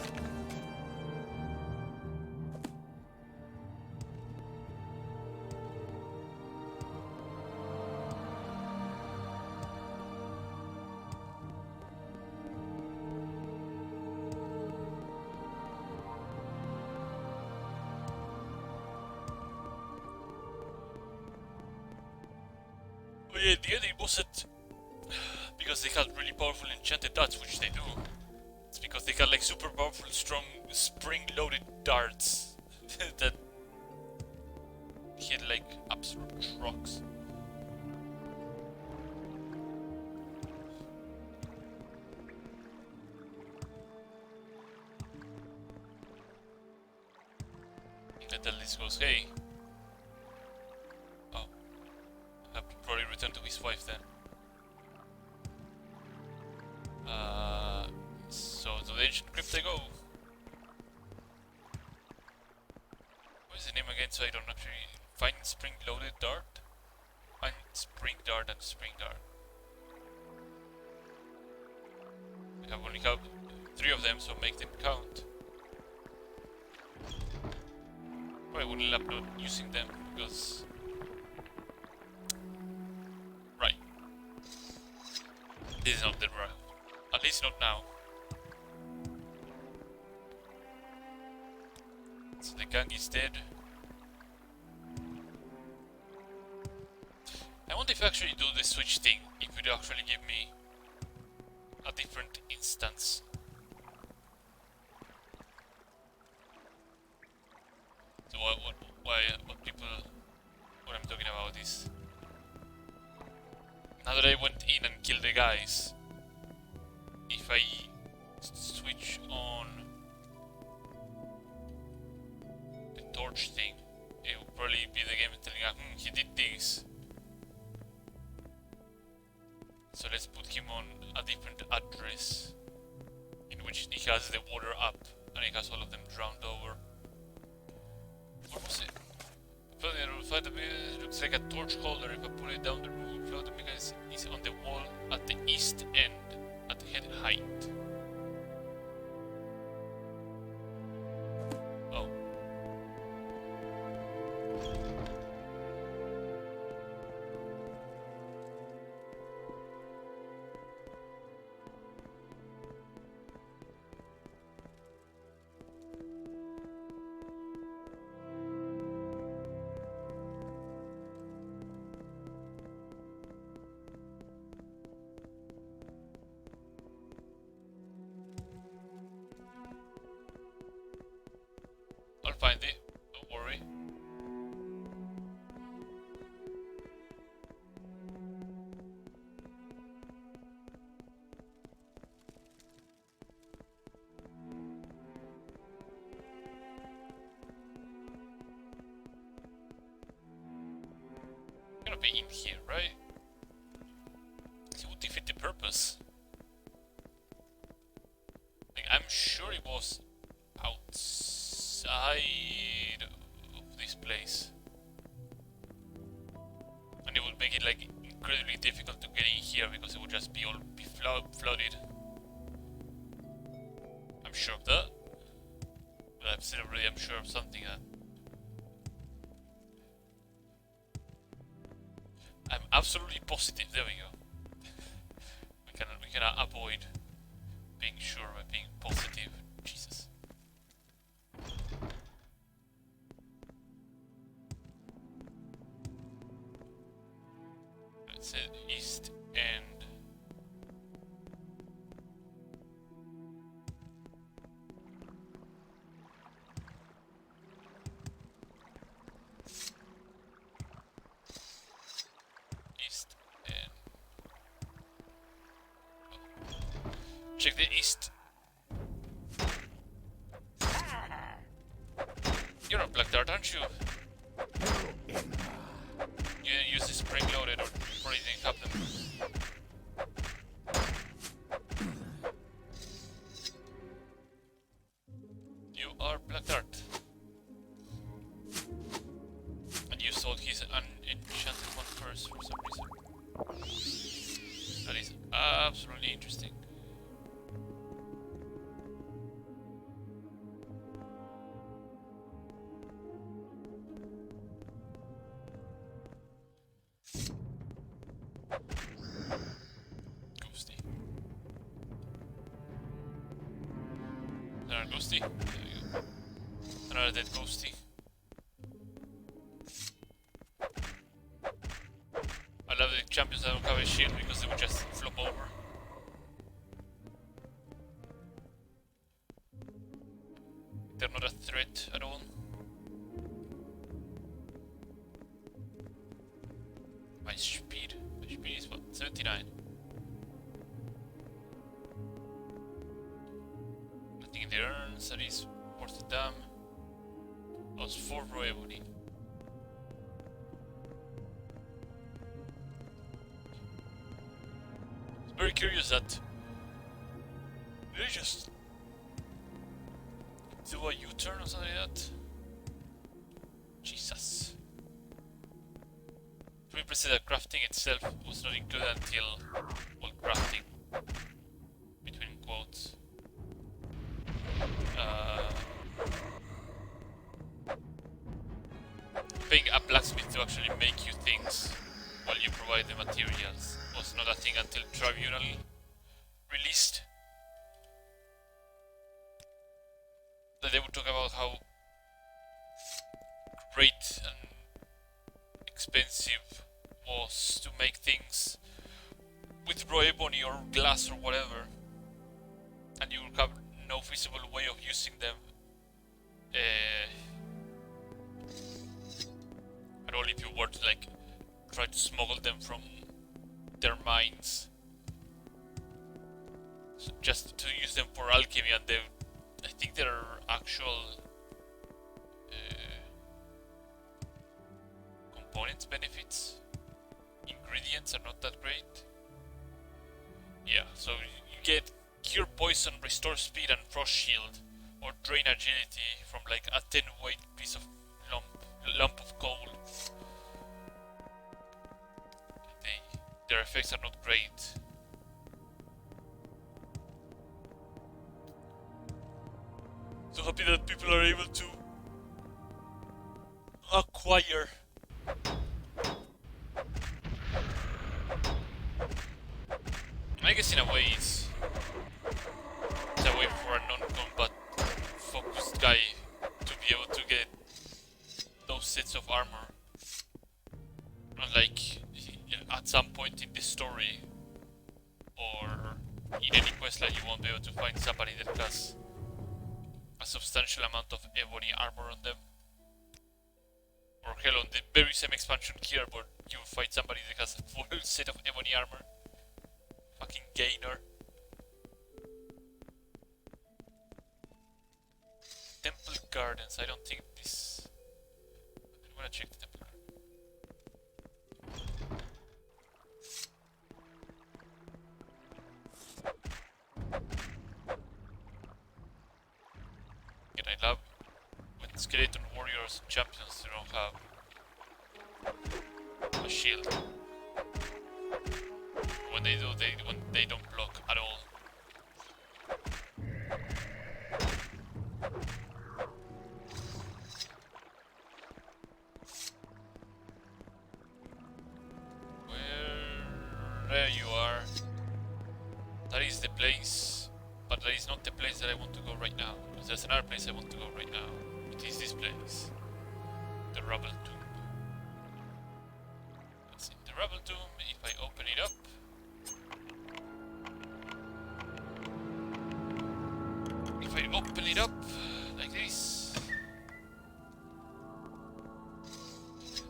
But yeah, the end it wasn't because they had really powerful enchanted darts, which they do. It's because they got like super powerful, strong, spring-loaded darts that hit like absolute rocks. And then this goes, hey. Oh. I have to probably return to his wife then. So to the ancient crypt I go. What is the name again so I don't actually find spring-loaded dart? Find spring dart and spring dart. I have only have 3 of them, so make them count. Probably wouldn't upload using them because... Right. This is not the route. At least not now. So the gang is dead. I wonder if I actually do the switch thing, it would actually give me a different instance. So what I'm talking about is, now that I went in and killed the guys, if I switch on the torch thing, it will probably be the game telling us, he did this. So let's put him on a different address, in which he has the water up, and he has all of them drowned over. What was it? It looks like a torch holder. If I put it down the room, float the mechanism is on the wall at the east end, at head height. Oh. gonna be in here, right? It would defeat the purpose. Like, I'm sure it was outside of this place. And it would make it like incredibly difficult to get in here because it would just be all flooded. I'm sure of that. But I've said already I'm sure of something that I'm absolutely positive. There we go. We cannot avoid being sure by being positive. Jesus. It said East End. East End. Check the east. You're a black dart, aren't you? You didn't use the spring loaded or anything happened. You are black dart. And you sold his unenchanted one first for some reason. That is absolutely interesting. Ghosty. Another ghosty. There we go. Another dead ghosty. I love the champions that don't have a shield because they would just flop over. They're not a threat at all. My speed is what? 79. Nothing in the urns that is worth a damn. That was 4 raw ebony. I'm very curious that they just do a U-turn or something like that. Jesus. To be precise, that crafting itself was not included until, well, crafting, between quotes. Paying a blacksmith to actually make you things while you provide the materials was not a thing until Tribunal released. That they would talk about how great and expensive was to make things with raw ebony or glass or whatever, and you would have no feasible way of using them at all if you were to like try to smuggle them from their mines. So just to use them for alchemy, and they, I think their actual components, benefits, ingredients are not that great. Yeah, so you get cure poison, restore speed and frost shield, or drain agility from like a 10 weight piece of lump of coal. Their effects are not great. So happy that people are able to acquire I guess in a way it's a way for a non-combat focused guy to be able to get those sets of armor. Unlike at some point in the story or in any questline you won't be able to find somebody that has a substantial amount of ebony armor on them. Or hell, on the very same expansion here, but you will find somebody that has a full set of ebony armor. Fucking gainer. Temple Gardens, I don't think this... I'm gonna check the Temple Garden. skeleton warriors and champions who don't have a shield. When they do, when they don't block at all. There you are. That is the place, but that is not the place that I want to go right now. Because there's another place I want to go right now. It is this place. The rubble tomb. That's in the rubble tomb. If I open it up. If I open it up like this.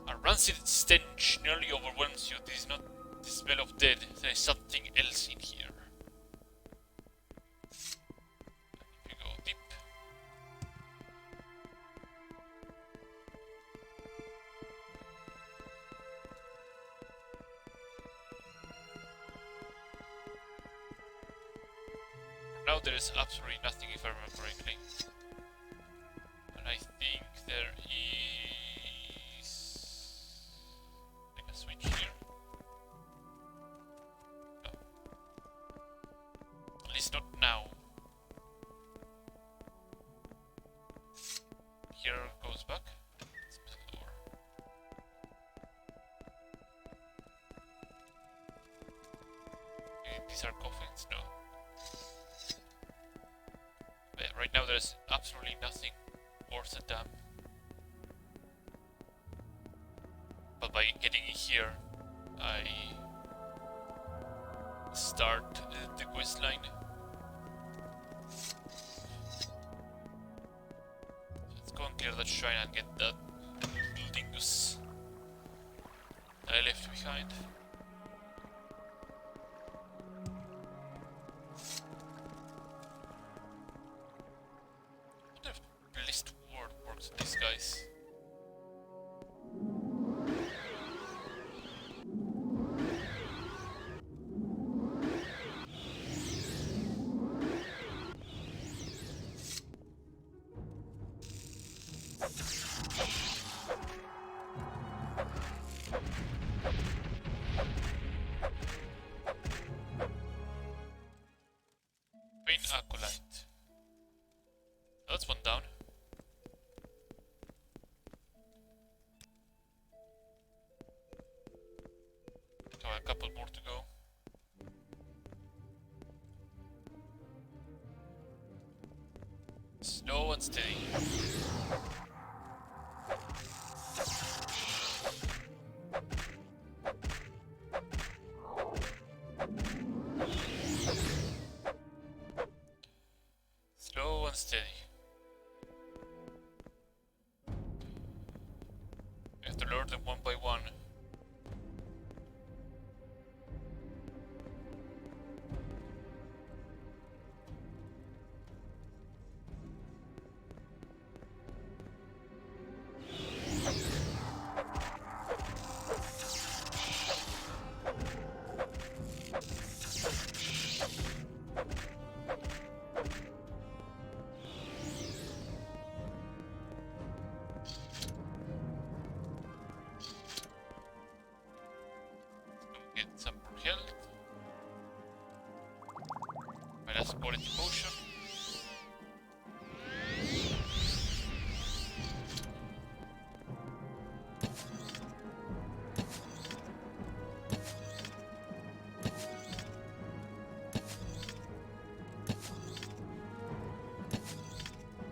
A rancid stench nearly overwhelms you. This is not the smell of dead. There is something else in here. If you go deep. Now there is absolutely nothing if I remember correctly. And I think there is like a switch here. No. At least not now. Here goes back. Let's open the door. Okay, these are coffins, no. But right now there's absolutely nothing worth a damn. But by getting in here, I start the quest line. Let's go and clear that shrine and get that little dingus that I left behind. I wonder if Blissed Ward works with these guys. Green Acolyte. That's one down. So a couple more to go. Slow and steady. Slow and steady. We have to lure them one by one. Get some more health. My last quality potion.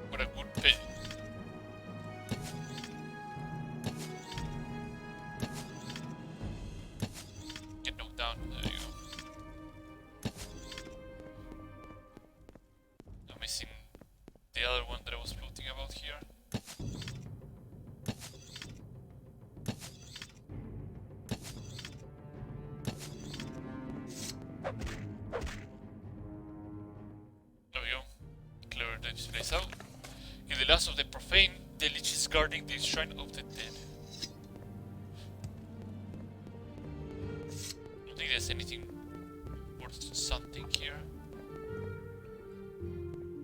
What a good pay. Get knocked down. There you go. I'm missing the other one that I was floating about here. There we go. Clear this place out. In the last of the profane, the lich is guarding the shrine of the dead. I don't think there's anything worth something here.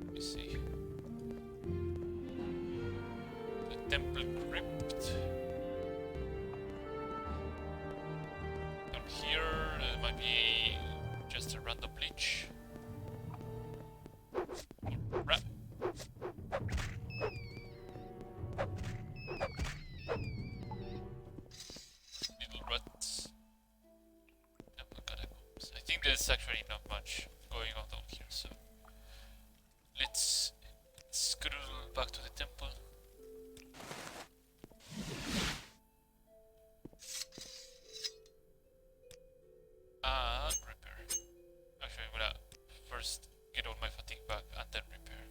Let me see. Nothing here. It might be just a random glitch. Rat. Little rats. Temple catacombs. I think there's actually not much going on down here, so let's scroll back to the temple. Repair. Actually, I'm gonna first get all my fatigue back and then repair.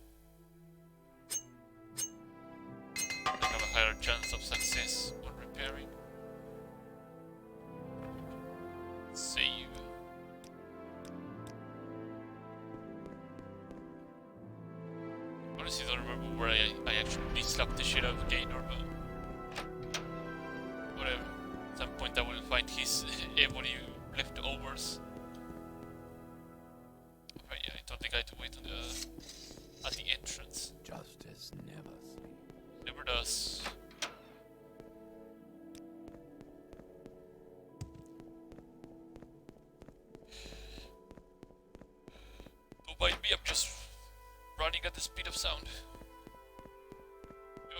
I have a higher chance of success when repairing. Save. Honestly, don't remember where I actually slapped the shit out of Gaynor, but whatever. At some point I will find his ebony leftovers. Right, yeah, I told the guy to wait at the entrance. Justice never sleeps. Never does. Don't mind me, I'm just running at the speed of sound. Yo.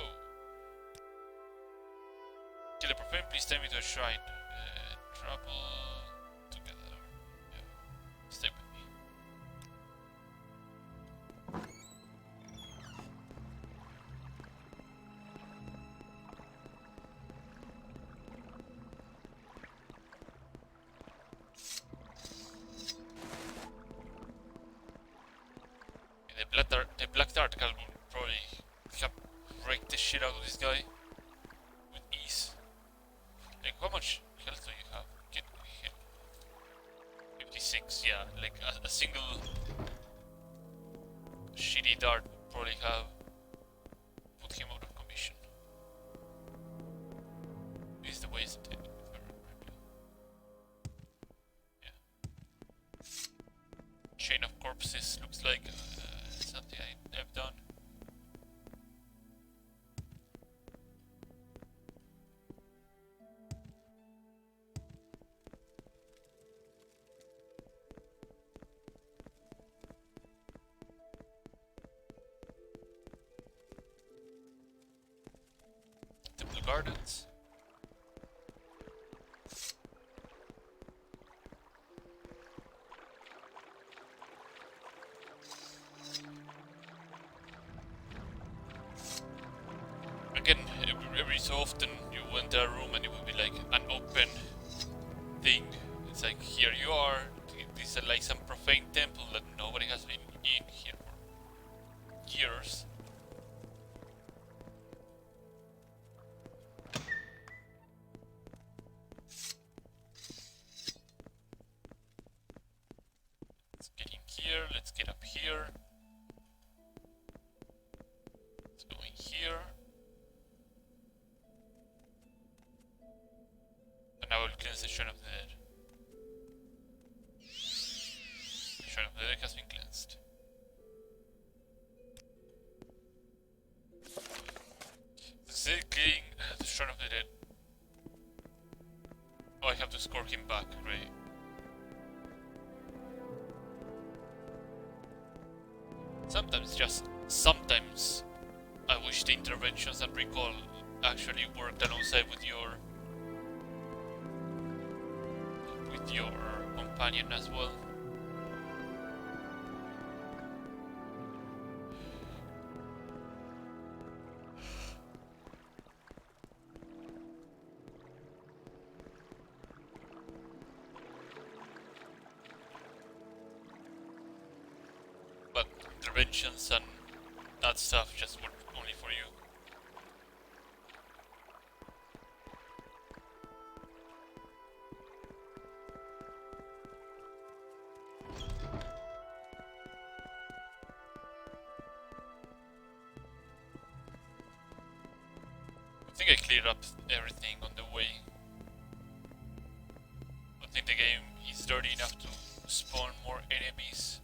Kill the profane, please take me to a shrine. Trouble together. Yeah. Stay with me. The black dart will probably break the shit out of this guy with ease. Like, how much health do you have? Get hit. 56, yeah. Like a single shitty dart would probably have put him out of commission. This is the way, isn't it? Yeah. Chain of corpses looks like something I've done. Temple Gardens. Again, every so often you enter a room and it will be like an open thing. It's like, here you are. This is like some profane temple that nobody has been in here for years. Let's get in here, let's get up here. Let's go in here. And I will cleanse the Shrine of the Dead. The Shrine of the Dead has been cleansed. Cleaning the Shrine of the Dead. Oh, I have to score him back, great. Sometimes, just sometimes, I wish the interventions and recall actually worked alongside with your companion as well. But interventions and that stuff just work only for you. I think I cleared up everything on the way. I think the game is dirty enough to spawn more enemies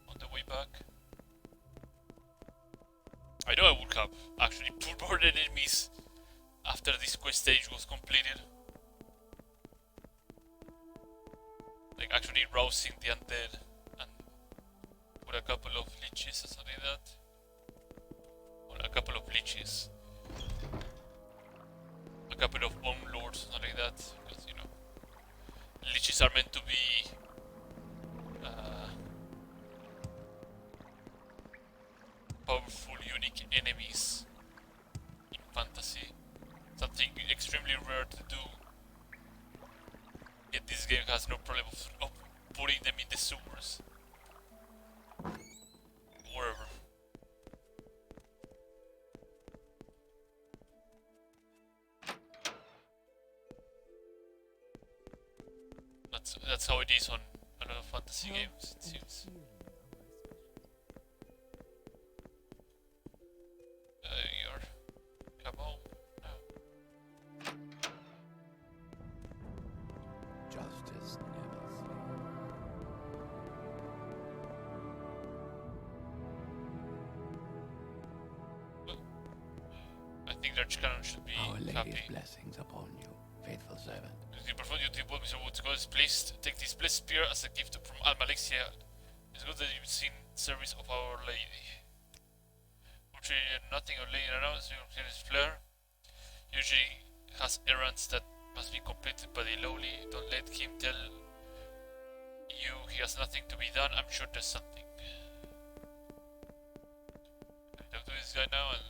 on the way back. I know I would have actually put more enemies after this quest stage was completed. rousing the undead and put a couple of leeches or something like that. Or a couple of leeches. A couple of bone lords or something like that. Because, you know, leeches are meant to be powerful, unique enemies in fantasy. Something extremely rare to do. Yet this game has no problem of putting them in the sewers. Wherever. That's how it is on a lot of fantasy games, it seems. Come on. No. Justice never sleeps. I think the Archcanon should be Our Lady's happy. blessings upon you, faithful servant. If you prefer you to involve Mr. Woods, God is pleased. Take this blessed spear as a gift from Almalexia. It's good that you've seen service of Our Lady. Usually nothing of laying around his flare. Usually has errands that must be completed by the lowly. Don't let him tell you he has nothing to be done. I'm sure there's something. I talk to this guy now and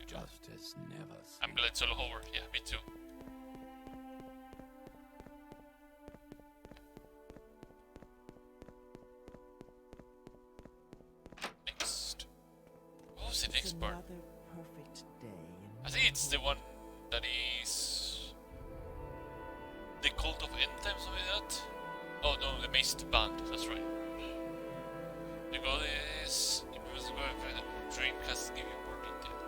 Justice never sleeps. I'm glad it's all over. Yeah, me too. Next. What was the It's next part? another perfect day in I think it's the one that is the Cult of End Time, something like that. Oh no, the Maced Band, that's right. The goddess, if you was to go and drink, has to give you more detail.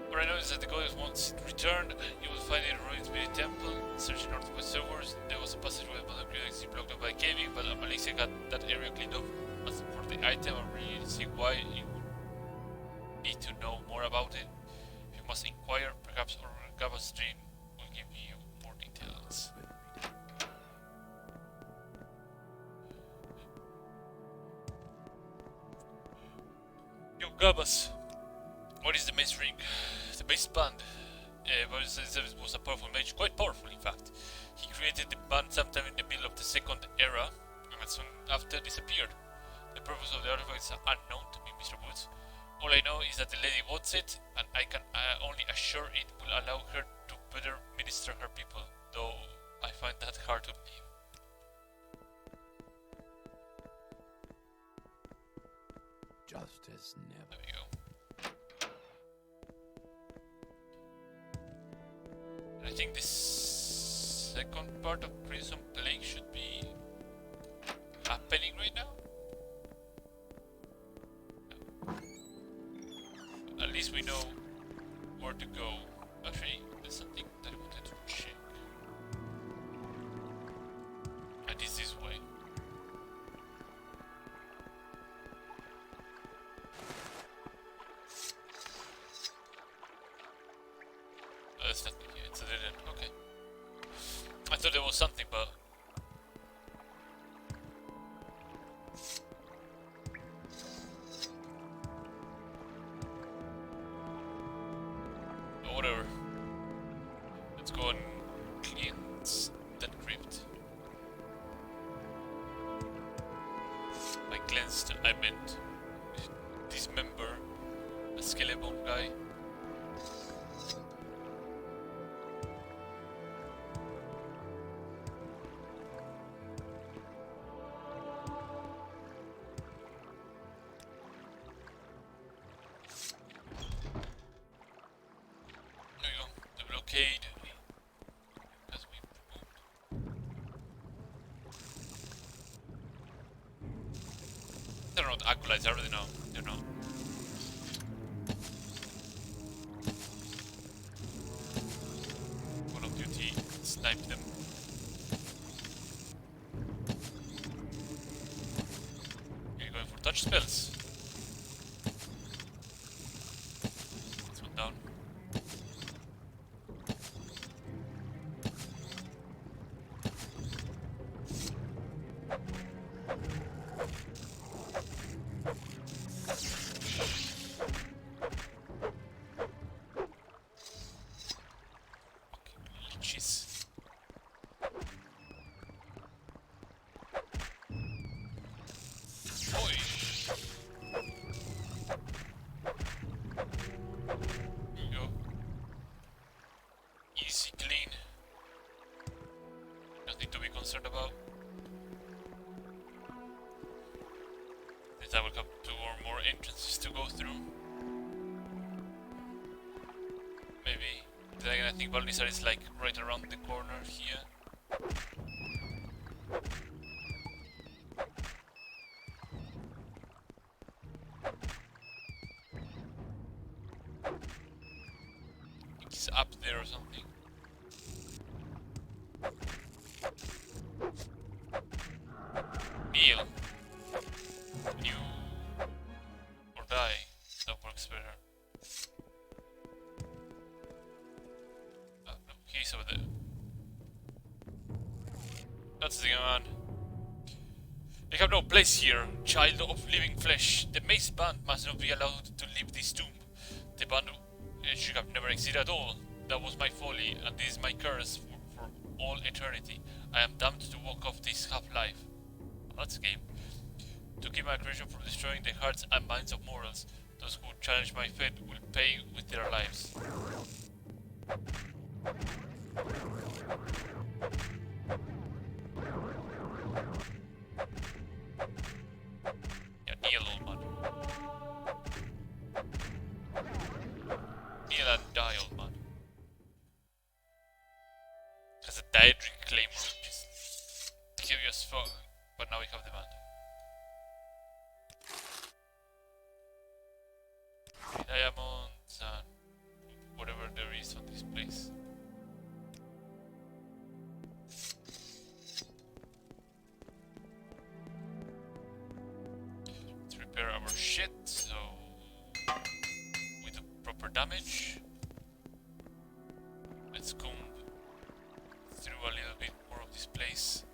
What I know is that the goddess wants it returned. You will find it in ruins beneath the temple. Searching north by sewers, there was a passage with mother critics blocked up by caving, but Malaysia got that area cleaned up. As for the item, I really see why you need to know more about it. If you must inquire, perhaps Orgava Stream will give you more details. Yo, Gabas, what is the mace ring? The base band. Was a powerful mage, quite powerful in fact. He created the band sometime in the middle of the Second Era, and soon after disappeared. The purpose of the artifact is unknown to me, Mr. Woods. All I know is that the lady wants it, and I can only assure it will allow her to better minister her people, though I find that hard to believe. Justice never. There we go. And I think this second part of Crimson Plague should be happening right now. At least we know where to go. Actually, there's something that I wanted to check. And it's this way. That's not here, it's a dead end, okay. I thought there was something, but... Oh, whatever. Let's go and cleanse that crypt. By cleansed, I meant dismember a skeleton guy. There we go, the blockade has been removed. They're not acolytes, I already know. They're not. Call of Duty, snipe them. You're going for touch spells. This one down. Cheese. Oi! Here you go. Easy clean. Nothing to be concerned about. Then I will have 2 or more entrances to go through. Maybe. Then again, I think Balnizar is like right around the corner here. It's up there or something. Kneel. You or die. That works better. No, he's over there. That's the man. I have no place here, child of living flesh. The mace band must not be allowed to leave this tomb. The band should have never existed at all. That was my folly, and this is my curse for all eternity. I am damned to walk off this half-life. That's a game. To keep my creation from destroying the hearts and minds of mortals, those who challenge my fate will pay with their lives. Yeah, kneel, old man. Kneel and die, old man. Has a Daedric claymore, which is scary as fuck, but now we have the band. Diamonds and whatever there is on this place. Let's repair our shit so we do proper damage. Let's comb through a little bit more of this place.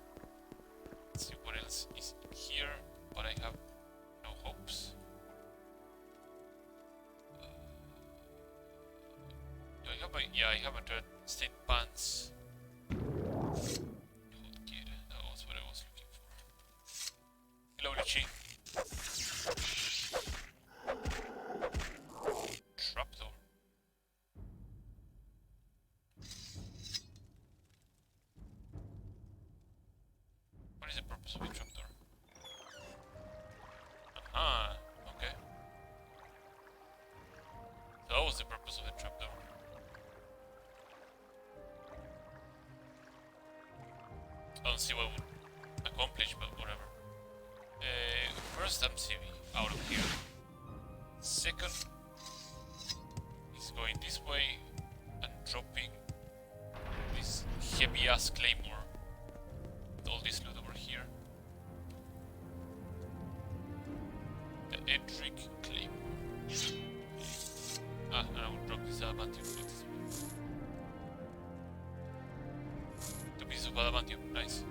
Let's see what else is here, but I have no hopes. I have a third state pants. Good kid, that was what I was looking for. Hello, Richie. Trapdoor. What is the purpose of a trapdoor? Aha, okay. That was the purpose of the trapdoor. I don't see what it would accomplish, but whatever. First, I'm CV out of here. Second, he's going this way and dropping this heavy ass claymore with all this loot over here. The Edric claymore. And I will drop this adamantium. 2 pieces of adamantium, nice.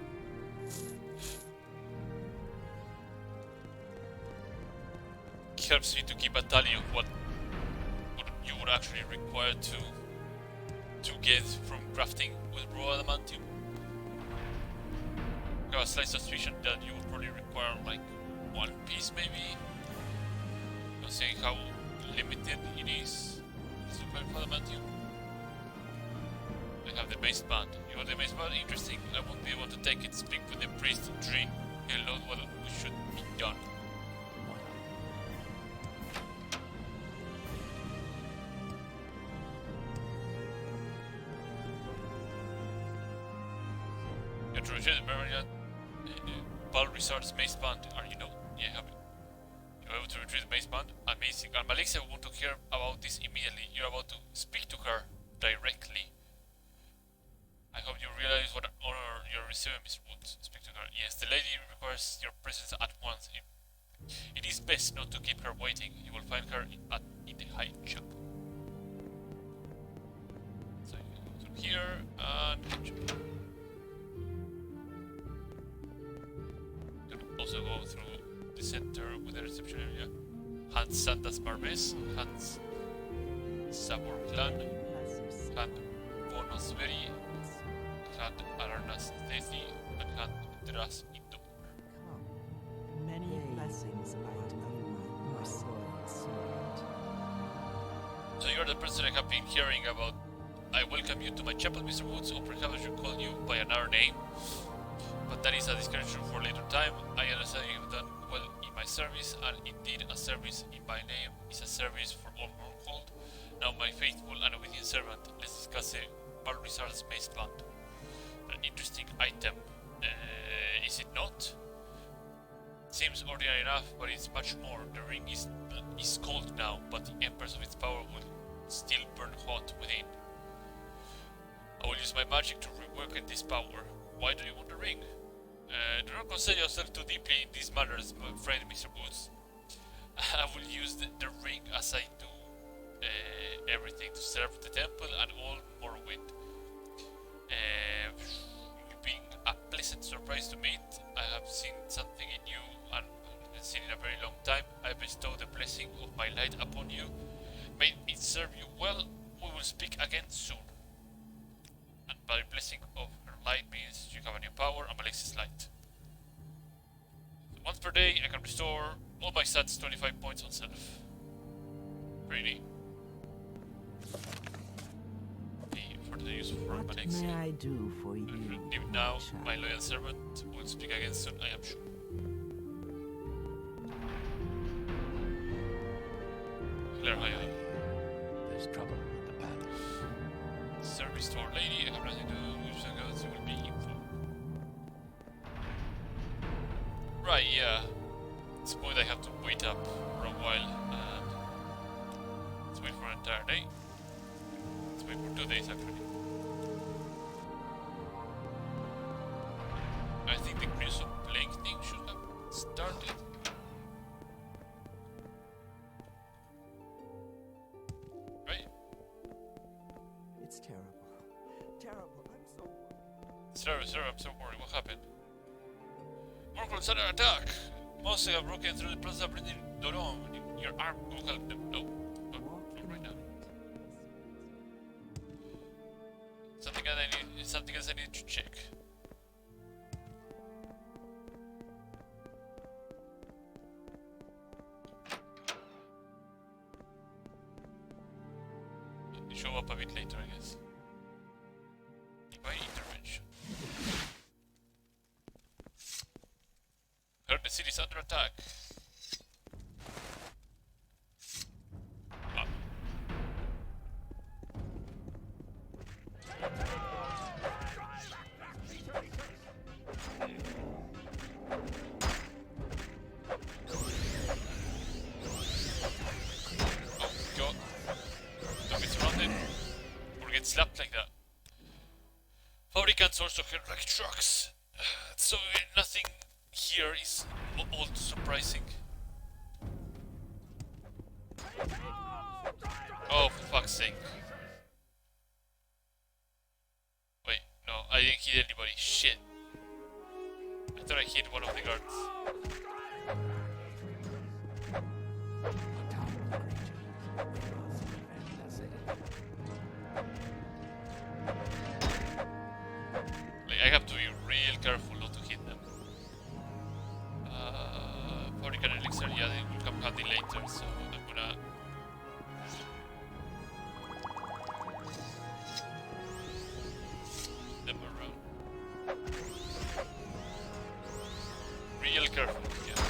Helps me to keep a tally of what you would actually require to get from crafting with raw adamantium. I have a slight suspicion that you would probably require like 1 piece maybe. Not saying how limited it is to supply for adamantium. I have the mace band. You want the mace band? Interesting. I won't be able to take it. Speak with the priest tree. He'll know what should be done. You have to retrieve the Meridian. Bal Resart's mace band. Are you know? Yeah, I have it. You're able to retrieve the mace band? Amazing. And Malixia will want to hear about this immediately. You're about to speak to her directly. I hope you realize what an honor you're receiving, Miss Woods. Speak to her. Yes, the lady requires your presence at once. It is best not to keep her waiting. You will find her in the high shop. So you go through here and high shop. You can also go through the center with the reception area. Hans Santas Barbes, Hans Sabor Clan, Hans Bonosveri, hand alarnas desde Alejandras Indo. Come. Many Yea, blessings light of my mercy. So you're the person I have been hearing about. I welcome you to my chapel, Mr. Woods, or perhaps I should call you by another name. But that is a discussion for later time. I understand you've done well in my service, and indeed a service in my name is a service for all Mournhold. Now my faithful and obedient servant, let's discuss the Balrizar's Maze Band. An interesting item, is it not? Seems ordinary enough, but it's much more. The ring is cold now, but the embers of its power will still burn hot within. I will use my magic to rework this power. Why do you want the ring? Do not concern yourself too deeply in these matters, my friend Mr. Woods. I will use the ring as I do everything to serve the temple and all Morrowind. You being a pleasant surprise to meet. I have seen something in you and seen in a very long time. I bestow the blessing of my light upon you. May it serve you well. We will speak again soon. And by blessing of her light means you have a new power, Amalex's light. Once per day I can restore all my stats 25 points on self. Pretty. For the use of What Amalexi. may I do for you? Even now, child? my loyal servant will speak again soon, I am sure. Claire Hayal. There's trouble at the palace. Service to Our Lady, I have nothing to do with the gods, you will be info. Right, yeah. At this point I have to wait up for a while and let's wait for an entire day. Let's wait for 2 days actually. I think the Crimson Plague thing should have started. Right? It's terrible. Terrible. I'm so Sir, I'm so worried. What happened? Morgul's under attack! Monster have broken through the plaza bringing Doron. Your arm will help them. No, not right now. Something else I need to check. It'll show up a bit later, I guess. Divine intervention. Heard the city's under attack. Ah. Oh god. Don't get surrounded or get slapped like that. Fabricants also can wreck trucks. So nothing here is all too surprising. Oh, for fuck's sake. Wait, no, I didn't hit anybody. Shit. I thought I hit one of the guards. A town of creatures. We must defend the city. Like, I have to be real careful not to hit them. Fabrican elixir, yeah, they will come handy later, so I'm gonna... them around. Real careful, yeah.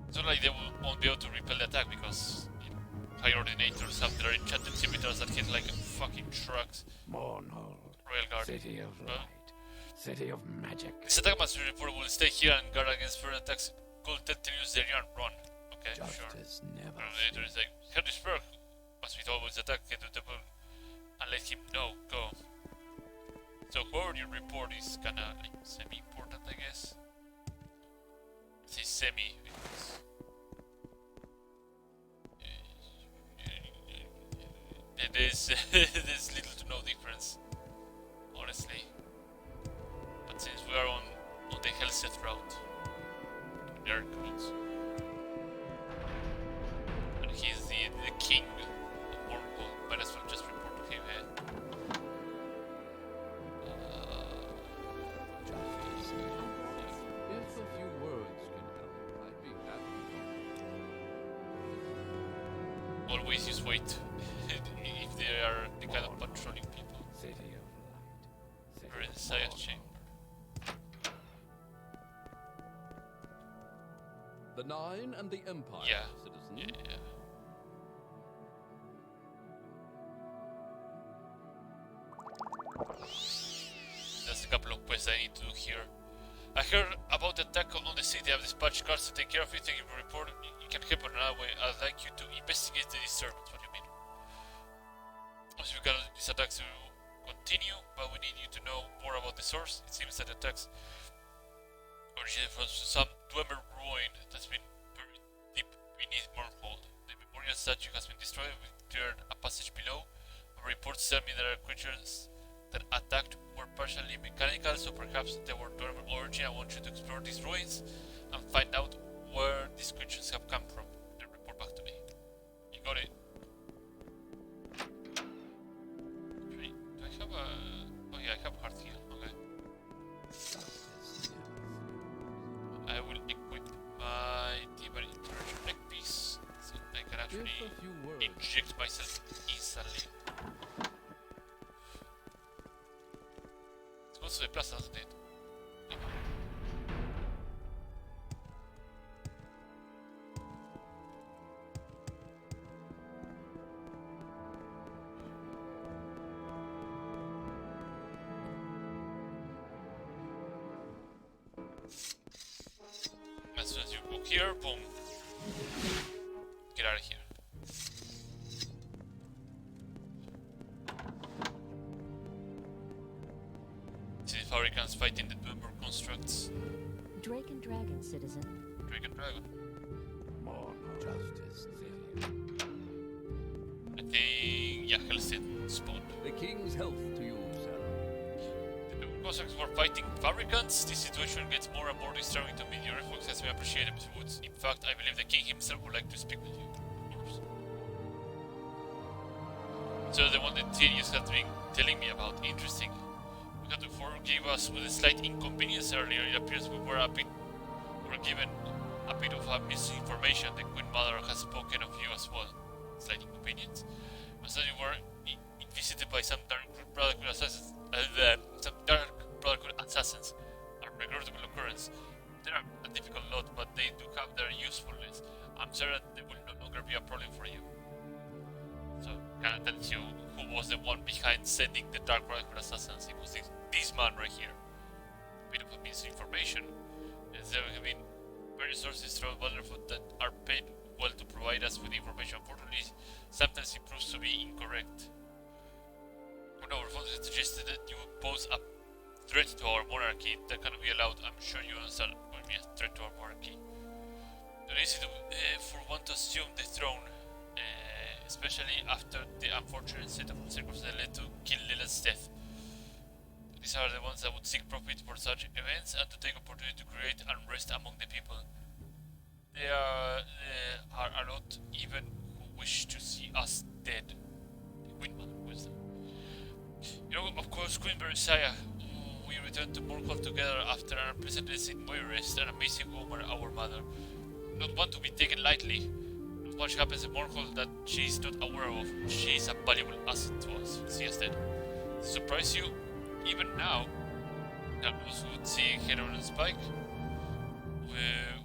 It's not like they won't be able to repel the attack because high ordinators have their enchanted scimitars that hit like fucking trucks. Mournhold. Royal Guard. City of light. City of magic. This attack master report will stay here and guard against further attacks. Could use the and run. Okay, sure. Justice never Ordinator is like, heard this perk. Must be always attack into the temple and let him know. Go. So whoever you report is kinda like semi-important, I guess. Say semi because there's little to no difference, honestly. But since we are on the Hellset route, there it goes. he's the king of Morrowind. Might as well just report to him, eh? If a few words can help, I'd be happy to talk. Always use weight if they are the kind of patrolling people. City of light. We're in the Saya chamber. The Nine and the Empire, Yeah. citizen. Yeah. There's a couple of quests I need to do here. I heard about the attack on the city. I've dispatched guards to take care of it. Thank you for report. You can help in another way. I'd like you to investigate the disturbance. What do you mean? As we got these attacks to continue, but we need you to know more about the source. It seems that attacks originated from some Dwemer ruin that's been buried deep beneath Morrowind. The memorial statue has been destroyed. We cleared a passage below. Reports tell me there are creatures that attacked were partially mechanical, so perhaps they were Dwemer origin. I want you to explore these ruins and find out where these creatures have come from. Then report back to me. You got it. Wait, do I have a... Oh yeah, I have heart heal. Okay. I will equip my Divine Interaction neck piece so I can actually If a few words. inject myself easily. It goes to the plaza, doesn't it? As soon as you walk here, boom. Get out of here. See the Fabricants fighting the Dwemer constructs. Drake and Dragon, citizen. Drake and Dragon. More justice. City. I think, yeah, Hellstead spawned. The king's health to you, sir. The Dwemer constructs were fighting Fabricants. This situation gets more and more disturbing to me. Your efforts has been appreciated, Mr. Woods. In fact, I believe the king himself would like to speak with you. Of course. So the one that Tyrius has been telling me about. Interesting. We had to forgive us with a slight inconvenience earlier. It appears we were given a bit of misinformation. The Queen Mother has spoken of you as well. Slight inconvenience. I said you were visited by some Dark Brotherhood assassins. A regrettable occurrence. They are a difficult lot, but they do have their usefulness. I'm certain they will no longer be a problem for you. So, kind of tells you who was the one behind sending the Dark Brotherhood assassins. It was this man right here. A bit of a misinformation. There have been various sources throughout Brotherhood that are paid well to provide us with information. Unfortunately, sometimes it proves to be incorrect. When our founders suggested that you would pose a threat to our monarchy, that cannot be allowed. I'm sure you understand what I mean, a threat to our monarchy. It's easy to, for one to assume the throne, especially after the unfortunate set of circumstances that led to King Lilith's death. These are the ones that would seek profit for such events and to take opportunity to create unrest among the people. There are a lot even who wish to see us dead. The Queen Mother wisdom. You know, of course, Queen Beresaya, we returned to Morrowind together after an unprecedented in Moirest, an amazing woman, our mother. Not one to be taken lightly. Not much happens in Morrowind that she is not aware of. She is a valuable asset to us. She is dead. To surprise you, even now, that those who would see Heron and Spike,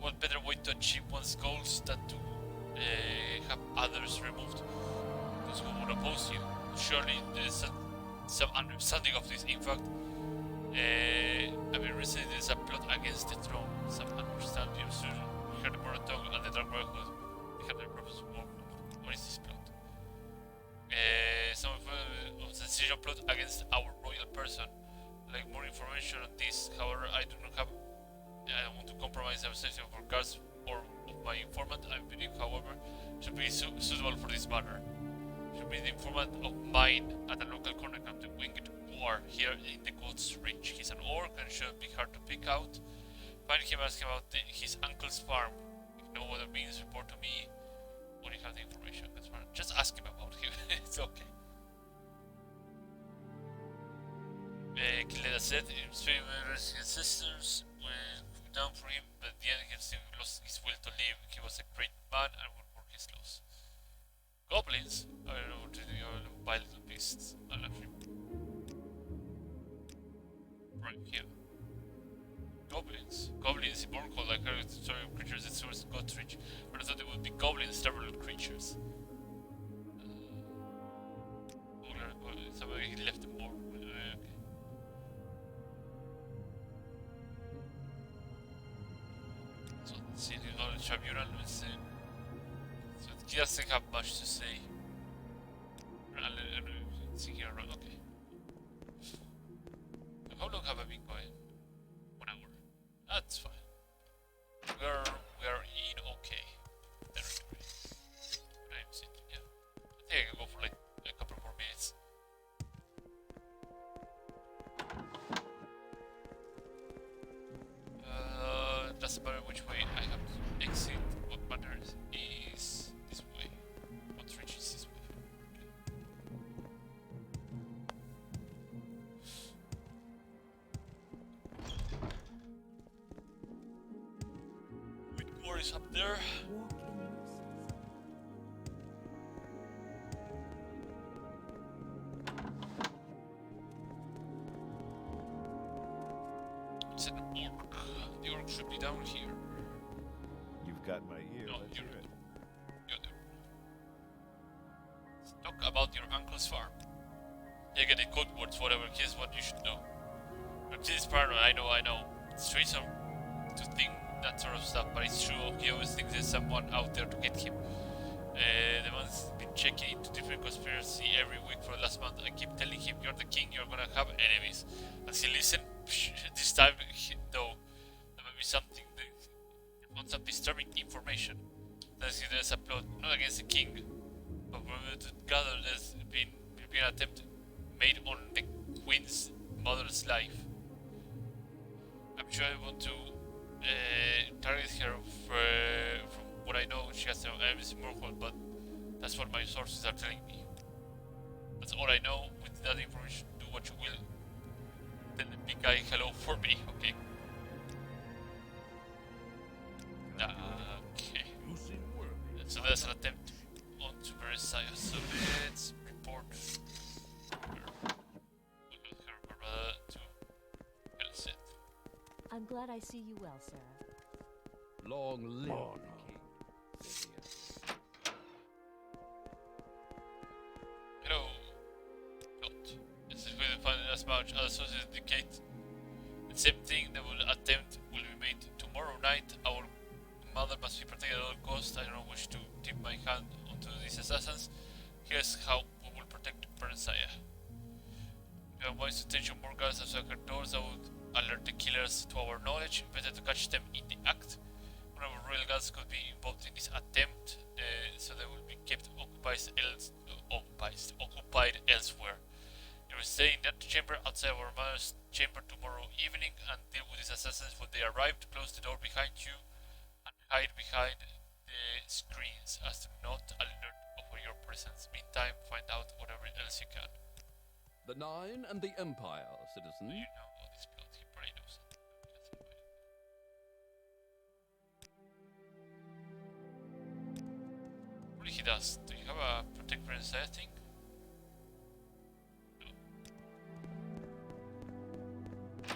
what better way to achieve one's goals than to have others removed? Those who would oppose you. Surely there is some understanding of this. In fact, I mean, recently there is a plot against the throne. Some understanding of we heard the Moratorium and the Dark Brotherhood. They have their purpose. What is this plot? Some of the decision plot against our royal person. Like more information on this, however, I do not have. I don't want to compromise the safety of our guards or of my informant. I believe, however, should be suitable for this matter. Should be the informant of mine at a local corner camp, the Winged War, here in the God's Reach. He's an orc and should be hard to pick out. Find him, ask him about his uncle's farm. If no other means, report to me when he have the information. That's fine. Just ask him about him. It's okay. Kileda said his favorite sisters were down for him, but at the end he still lost his will to live. He was a great man and would work his loss. Goblins? I don't know what to do. Wild little beasts. Right here. Goblins. Goblins, born called like story of creatures that source Godrich. But I thought they would be goblins, several creatures. Somebody he left them more. Okay. So let's see the knowledge tribunal. So it doesn't have much to say. Thinking around, okay. So how long have I been going? 1 hour. That's fine. We are in okay territory. I'm sitting, yeah. I think I can go for like a couple more minutes. Doesn't matter which way I have to exit. What matters is this way. What reaches this way. Whitmore is up there. Walk in mercy. It's an orc. The orc should be down here. You've got my ear. No, Let's hear it. You do. Talk about your uncle's farm. You get the code words, whatever. Here's what you should know. Your kid is paranoid, I know. It's treason to think that sort of stuff, but it's true. He always thinks there's someone out there to get him. The man's been checking into different conspiracy every week for the last month. I keep telling him, you're the king, you're gonna have enemies. Does he listen? This time, though, there might be something on some disturbing information. There's a plot, not against the king, but together there's been an attempt made on the queen's mother's life. I'm sure I want to target her from what I know. She has enemies in Morrowind, but that's what my sources are telling me. That's all I know. With that information, do what you will. Tell the big guy hello for me, okay? Okay. So there's an attempt on Super Messiah. So let's report her to Elset. I'm glad I see you well, Sarah. Long live the king, said the Hello. Not. This is where the find as much as associated indicate. The same thing that will attempt will be made tomorrow night. Our mother must be protected at all costs. I don't wish to tip my hand onto these assassins. Here's how we will protect Messiah. If you want to attention more guards and sacred doors, I would alert the killers to our knowledge. Better to catch them in the act. One of our royal guards could be involved in this attempt, so they will be kept occupied elsewhere. You will stay in that chamber outside our mother's chamber tomorrow evening and deal with these assassins when they arrive. To close the door behind you and hide behind the screens as to not alert over your presence. Meantime, find out whatever else you can. The Nine and the Empire, citizen. You know all this plot, he probably knows it. What he does? Do you have a protect Messiah thing?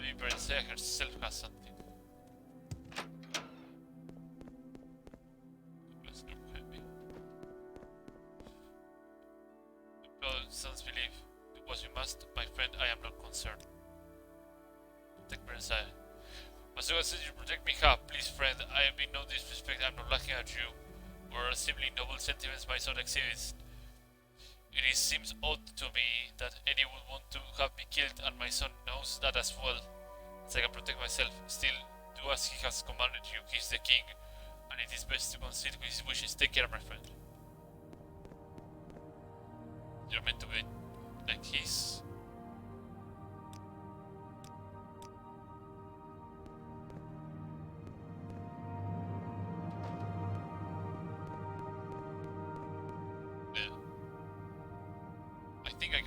Maybe Messiah herself has something. Let's look at me. The sons believe it was you must, my friend. I am not concerned. Protect Messiah. As long as you protect me, please, friend. I have been no disrespect. I'm not laughing at you or simply noble sentiments my son exhibits. It seems odd to me that anyone would want to have me killed, and my son knows that as well. As I can protect myself, still do as he has commanded you. He is the king, and it is best to concede with his wishes. Take care, my friend. You're meant to be like his.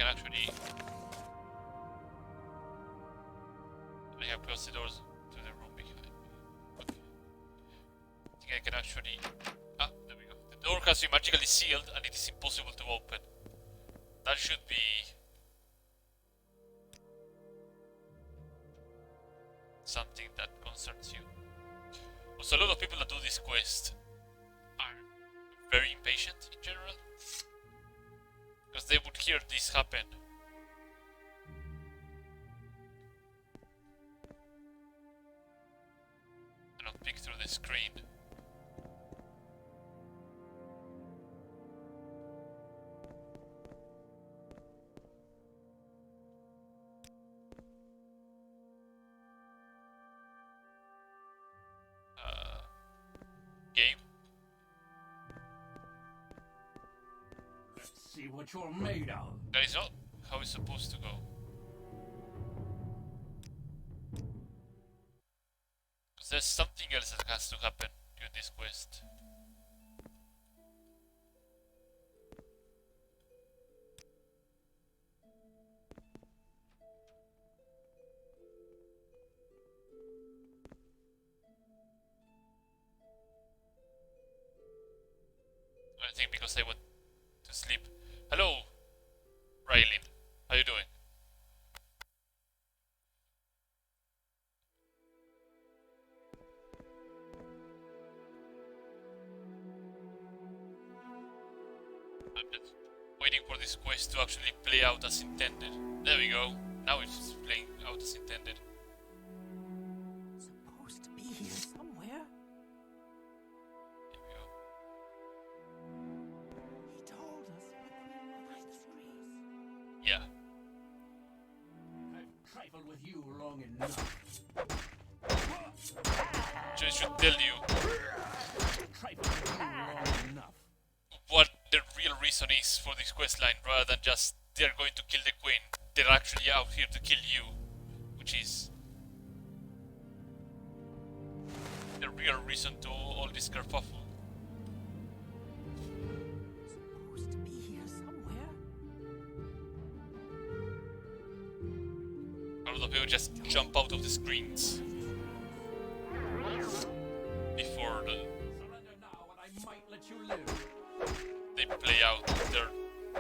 can actually... I have closed the doors to the room behind me. Okay. I think I can actually... Ah, there we go. The door has been magically sealed and it is impossible to open. That should be... something that concerns you. Also, a lot of people that do this quest are very impatient in general. Because they would hear this happen. And not peek through the screen. Game. Let's see what you're made of. That is not how it's supposed to go. Because there's something else that has to happen during this quest. I think because I went to sleep. Hello, Raylin. How you doing? I'm just waiting for this quest to actually play out as intended. There we go. Now it's playing out as intended. Supposed to be here somewhere. Here we go. He told us behind the screens. Yeah. I've trifled with you long enough. Just should tell you Trifled with you long enough. what the real reason is for this quest line, rather than just they're going to kill the queen. They're actually out here to kill you, which is the real reason to all this kerfuffle. Supposed to be here somewhere. A lot of people just jump out of the screens before Surrender now and I might let you live. they play out their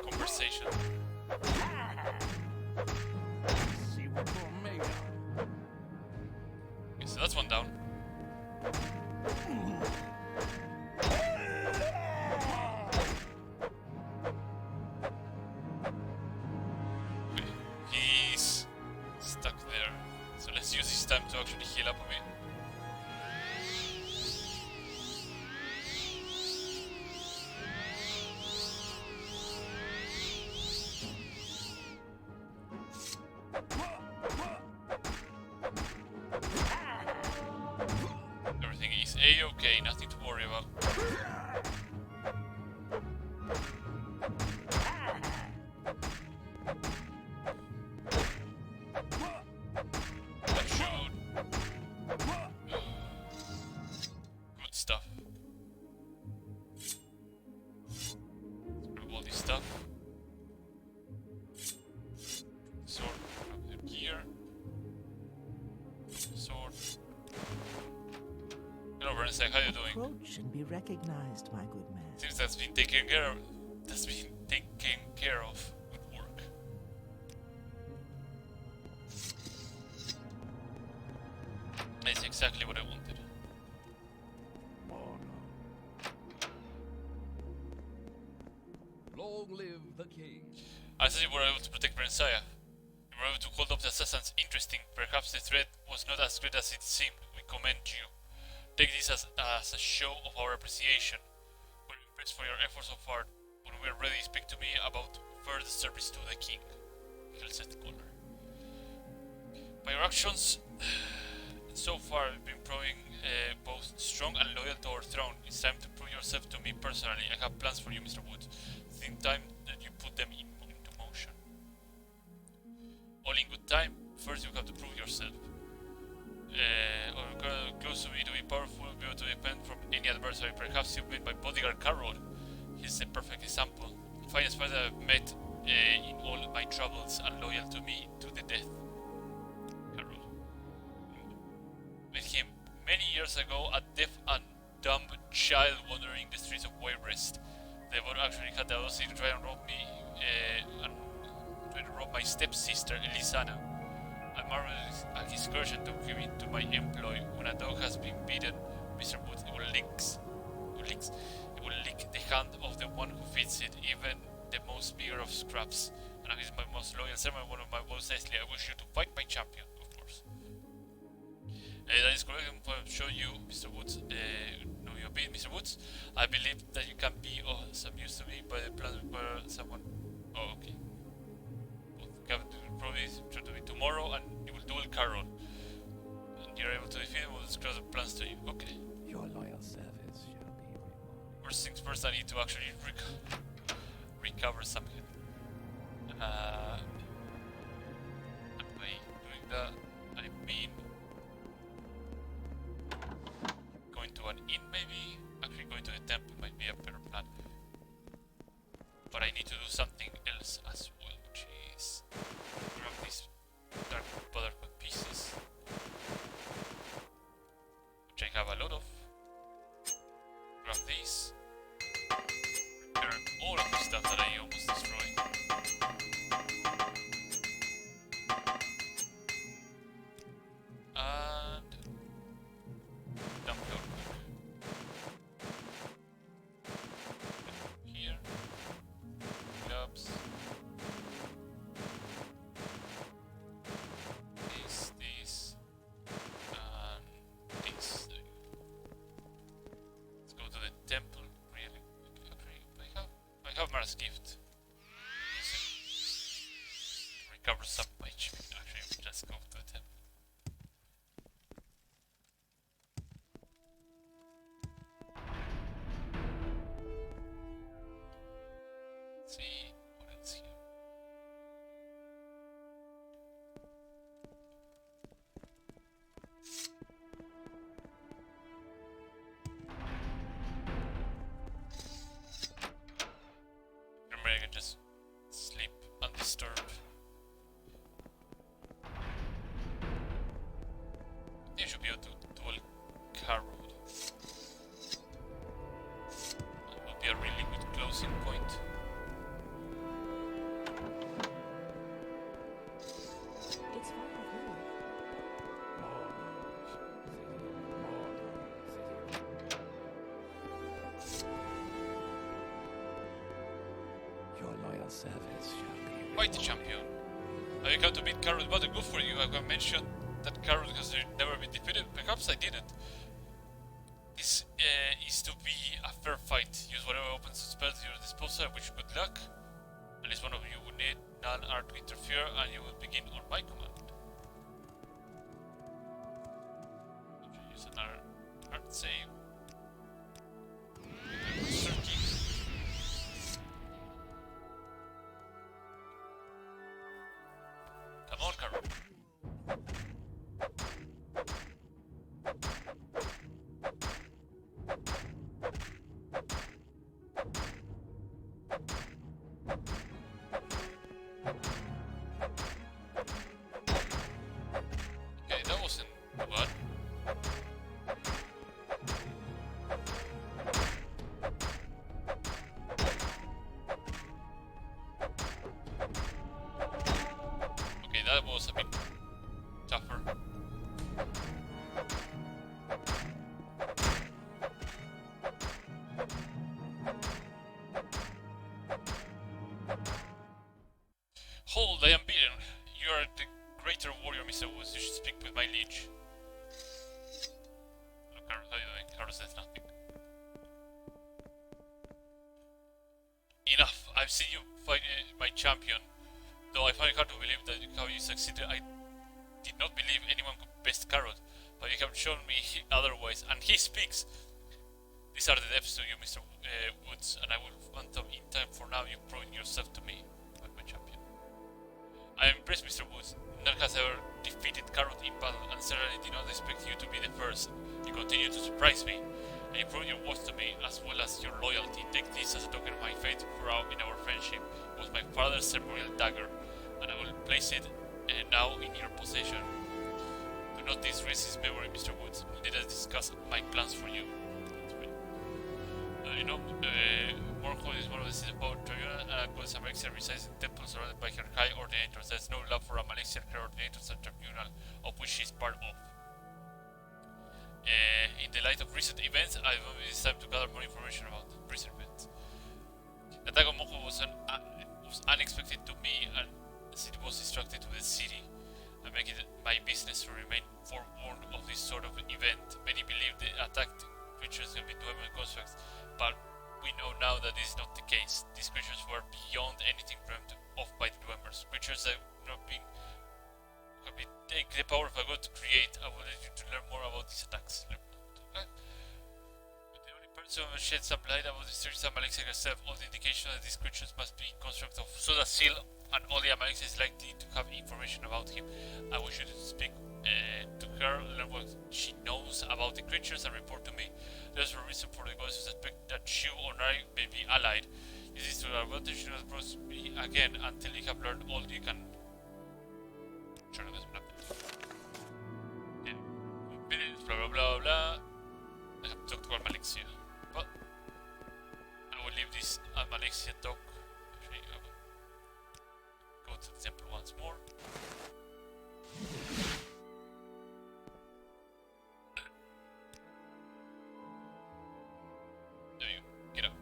conversation. See what you're made of. Okay, so that's one down. Okay, he's stuck there. So let's use this time to actually heal up a bit. Everything is A-okay, nothing to worry about. That should... Good stuff. Let's grab all this stuff. Sword, grab the gear. Sword. Hello, Bernstein, how you doing? Approach and be recognized, my good man. Seems that's been taken care of. That's been taken care of. Good work. That's exactly what I wanted. Long live the king. I said you were able to protect Messiah. You were able to hold up the assassins. Interesting. Perhaps the threat was not as great as it seemed. We commend you. Take this as a show of our appreciation. We're impressed for your efforts so far. When we're ready, speak to me about further service to the king. He'll set the collar. By your actions, so far you've been proving both strong and loyal to our throne. It's time to prove yourself to me personally. I have plans for you, Mr. Woods. It's in time that you put them into motion. All in good time. First you have to prove yourself. Or close to me to be powerful, be able to depend from any adversary. Perhaps you've met my bodyguard Carol. He's the perfect example. Finest fighter I've met in all my troubles and loyal to me to the death. Carol. Met him many years ago, a deaf and dumb child wandering the streets of Wayrest. They both actually had the audacity to try and rob me, and try to rob my stepsister, Elisana. I marveled at his courage and took him into my employ. When a dog has been bitten, Mr. Woods, it will lick the hand of the one who feeds it, even the most meager of scraps. And he's my most loyal servant, one of my most nicely. I wish you to fight my champion, of course. That is correct. I'm going to show you, Mr. Woods. No, you beat Mr. Woods. I believe that you can be of some use to me by the plan where someone. Oh, okay. Well, you have to probably try to be tomorrow, and you will duel Carol. And you're able to defeat him. We'll describe the plans to you. Okay. Your loyal service shall be rewarded. First things first, I need to actually recover something. And by doing that, I mean going to an inn, maybe. Actually, going to the temple might be a better plan. But I need to do something else as well, which is grab these dark brotherhood pieces, which I have a lot of. Grab these. Return all of the stuff that I almost destroyed. And dump your here. Gloves. This, and this. There you go. Let's go to the temple. Really, I have Mara's gift. Recover some of my HP. Actually, we'll just go to the temple. Let's see what else here. Remember, I can just sleep undisturbed. You should be able to duel Carol. That would be a really good closing point. It's fine with me. Your loyal service shall be rewarded. Fight the champion. Have you come to beat Carol? But good for you. I have mentioned that Carol has never been defeated. Perhaps I didn't. This is to be a fair fight. Use whatever weapons and spells at your disposal. I wish you good luck. At least one of you would need. None are to interfere, and you will begin on my command. Use another art save. Come on, Carol. Okay, that wasn't bad. Okay, that was a bit tougher. Hold, I am beaten. You are the greater warrior, Mr. Woods. You should speak with my liege. Look, Carol, how are you doing? Carol says nothing. Enough. I've seen you fight my champion. Though I find it hard to believe that how you succeeded, I did not believe anyone could best Carrot, but you have shown me otherwise, and he speaks. These are the depths to you, Mr. Woods, and I will want them in time. For now, you've proven yourself to me, like my champion. I am impressed, Mr. Woods. None has ever defeated Carrot in battle, and certainly did not expect you to be the first. You continue to surprise me, and you prove your worth to me, as well as your loyalty. Take this as a token of my faith throughout in our friendship. It was my father's ceremonial dagger. place it now in your possession. Do not disgrace his memory, Mr. Woods. Let us discuss my plans for you. Morrowind is one of the cities about Toyota and Gods Amalexia resides in temples surrounded by her high ordinators. There is no love for Amalexia ordinators and tribunal, of which she is part of. In the light of recent events, I believe it is time to gather more information about recent events. The attack on Mojo was unexpected to me, and as it was instructed to the city, I make it my business to remain forewarned of this sort of event. Many believe the attacked creatures have been Dwemer constructs, but we know now that this is not the case. These creatures were beyond anything dreamt of by the Dwemers. Creatures that have been take the power of a god to create. I would like you to learn more about these attacks. The only person who shed some light about the series of Amalexia herself, all the indications that these creatures must be constructed of Soda Seal, and all the Amalexia is likely to have information about him. I wish you to speak to her, learn what she knows about the creatures, and report to me. There's a reason for the gods to suspect that you or I may be allied. Use this to our advantage, not brought me again until you have learned all you can. Blah blah blah blah. I have talked to Amalexia, but I will leave this Amalexia talk. Actually, I will go to the temple once more. There you get up.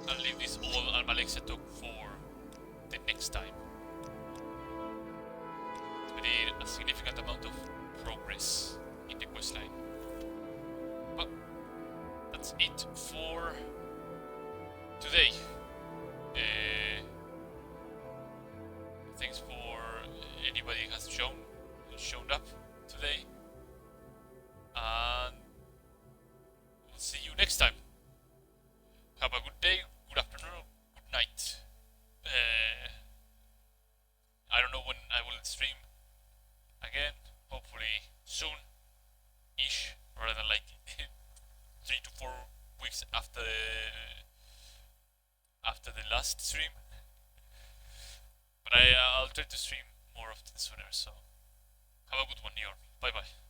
I'll leave this all Amalexia talk for the next time. We did a significant amount of progress in the questline. But that's it for today. Thanks for anybody who has shown up today. And we'll see you next time. Have a good day, good afternoon, good night. I don't know when I will stream again. Hopefully soon-ish, rather than like 3 to 4 weeks after the last stream. But I'll try to stream more often sooner. So have a good one, Yorm. Bye bye.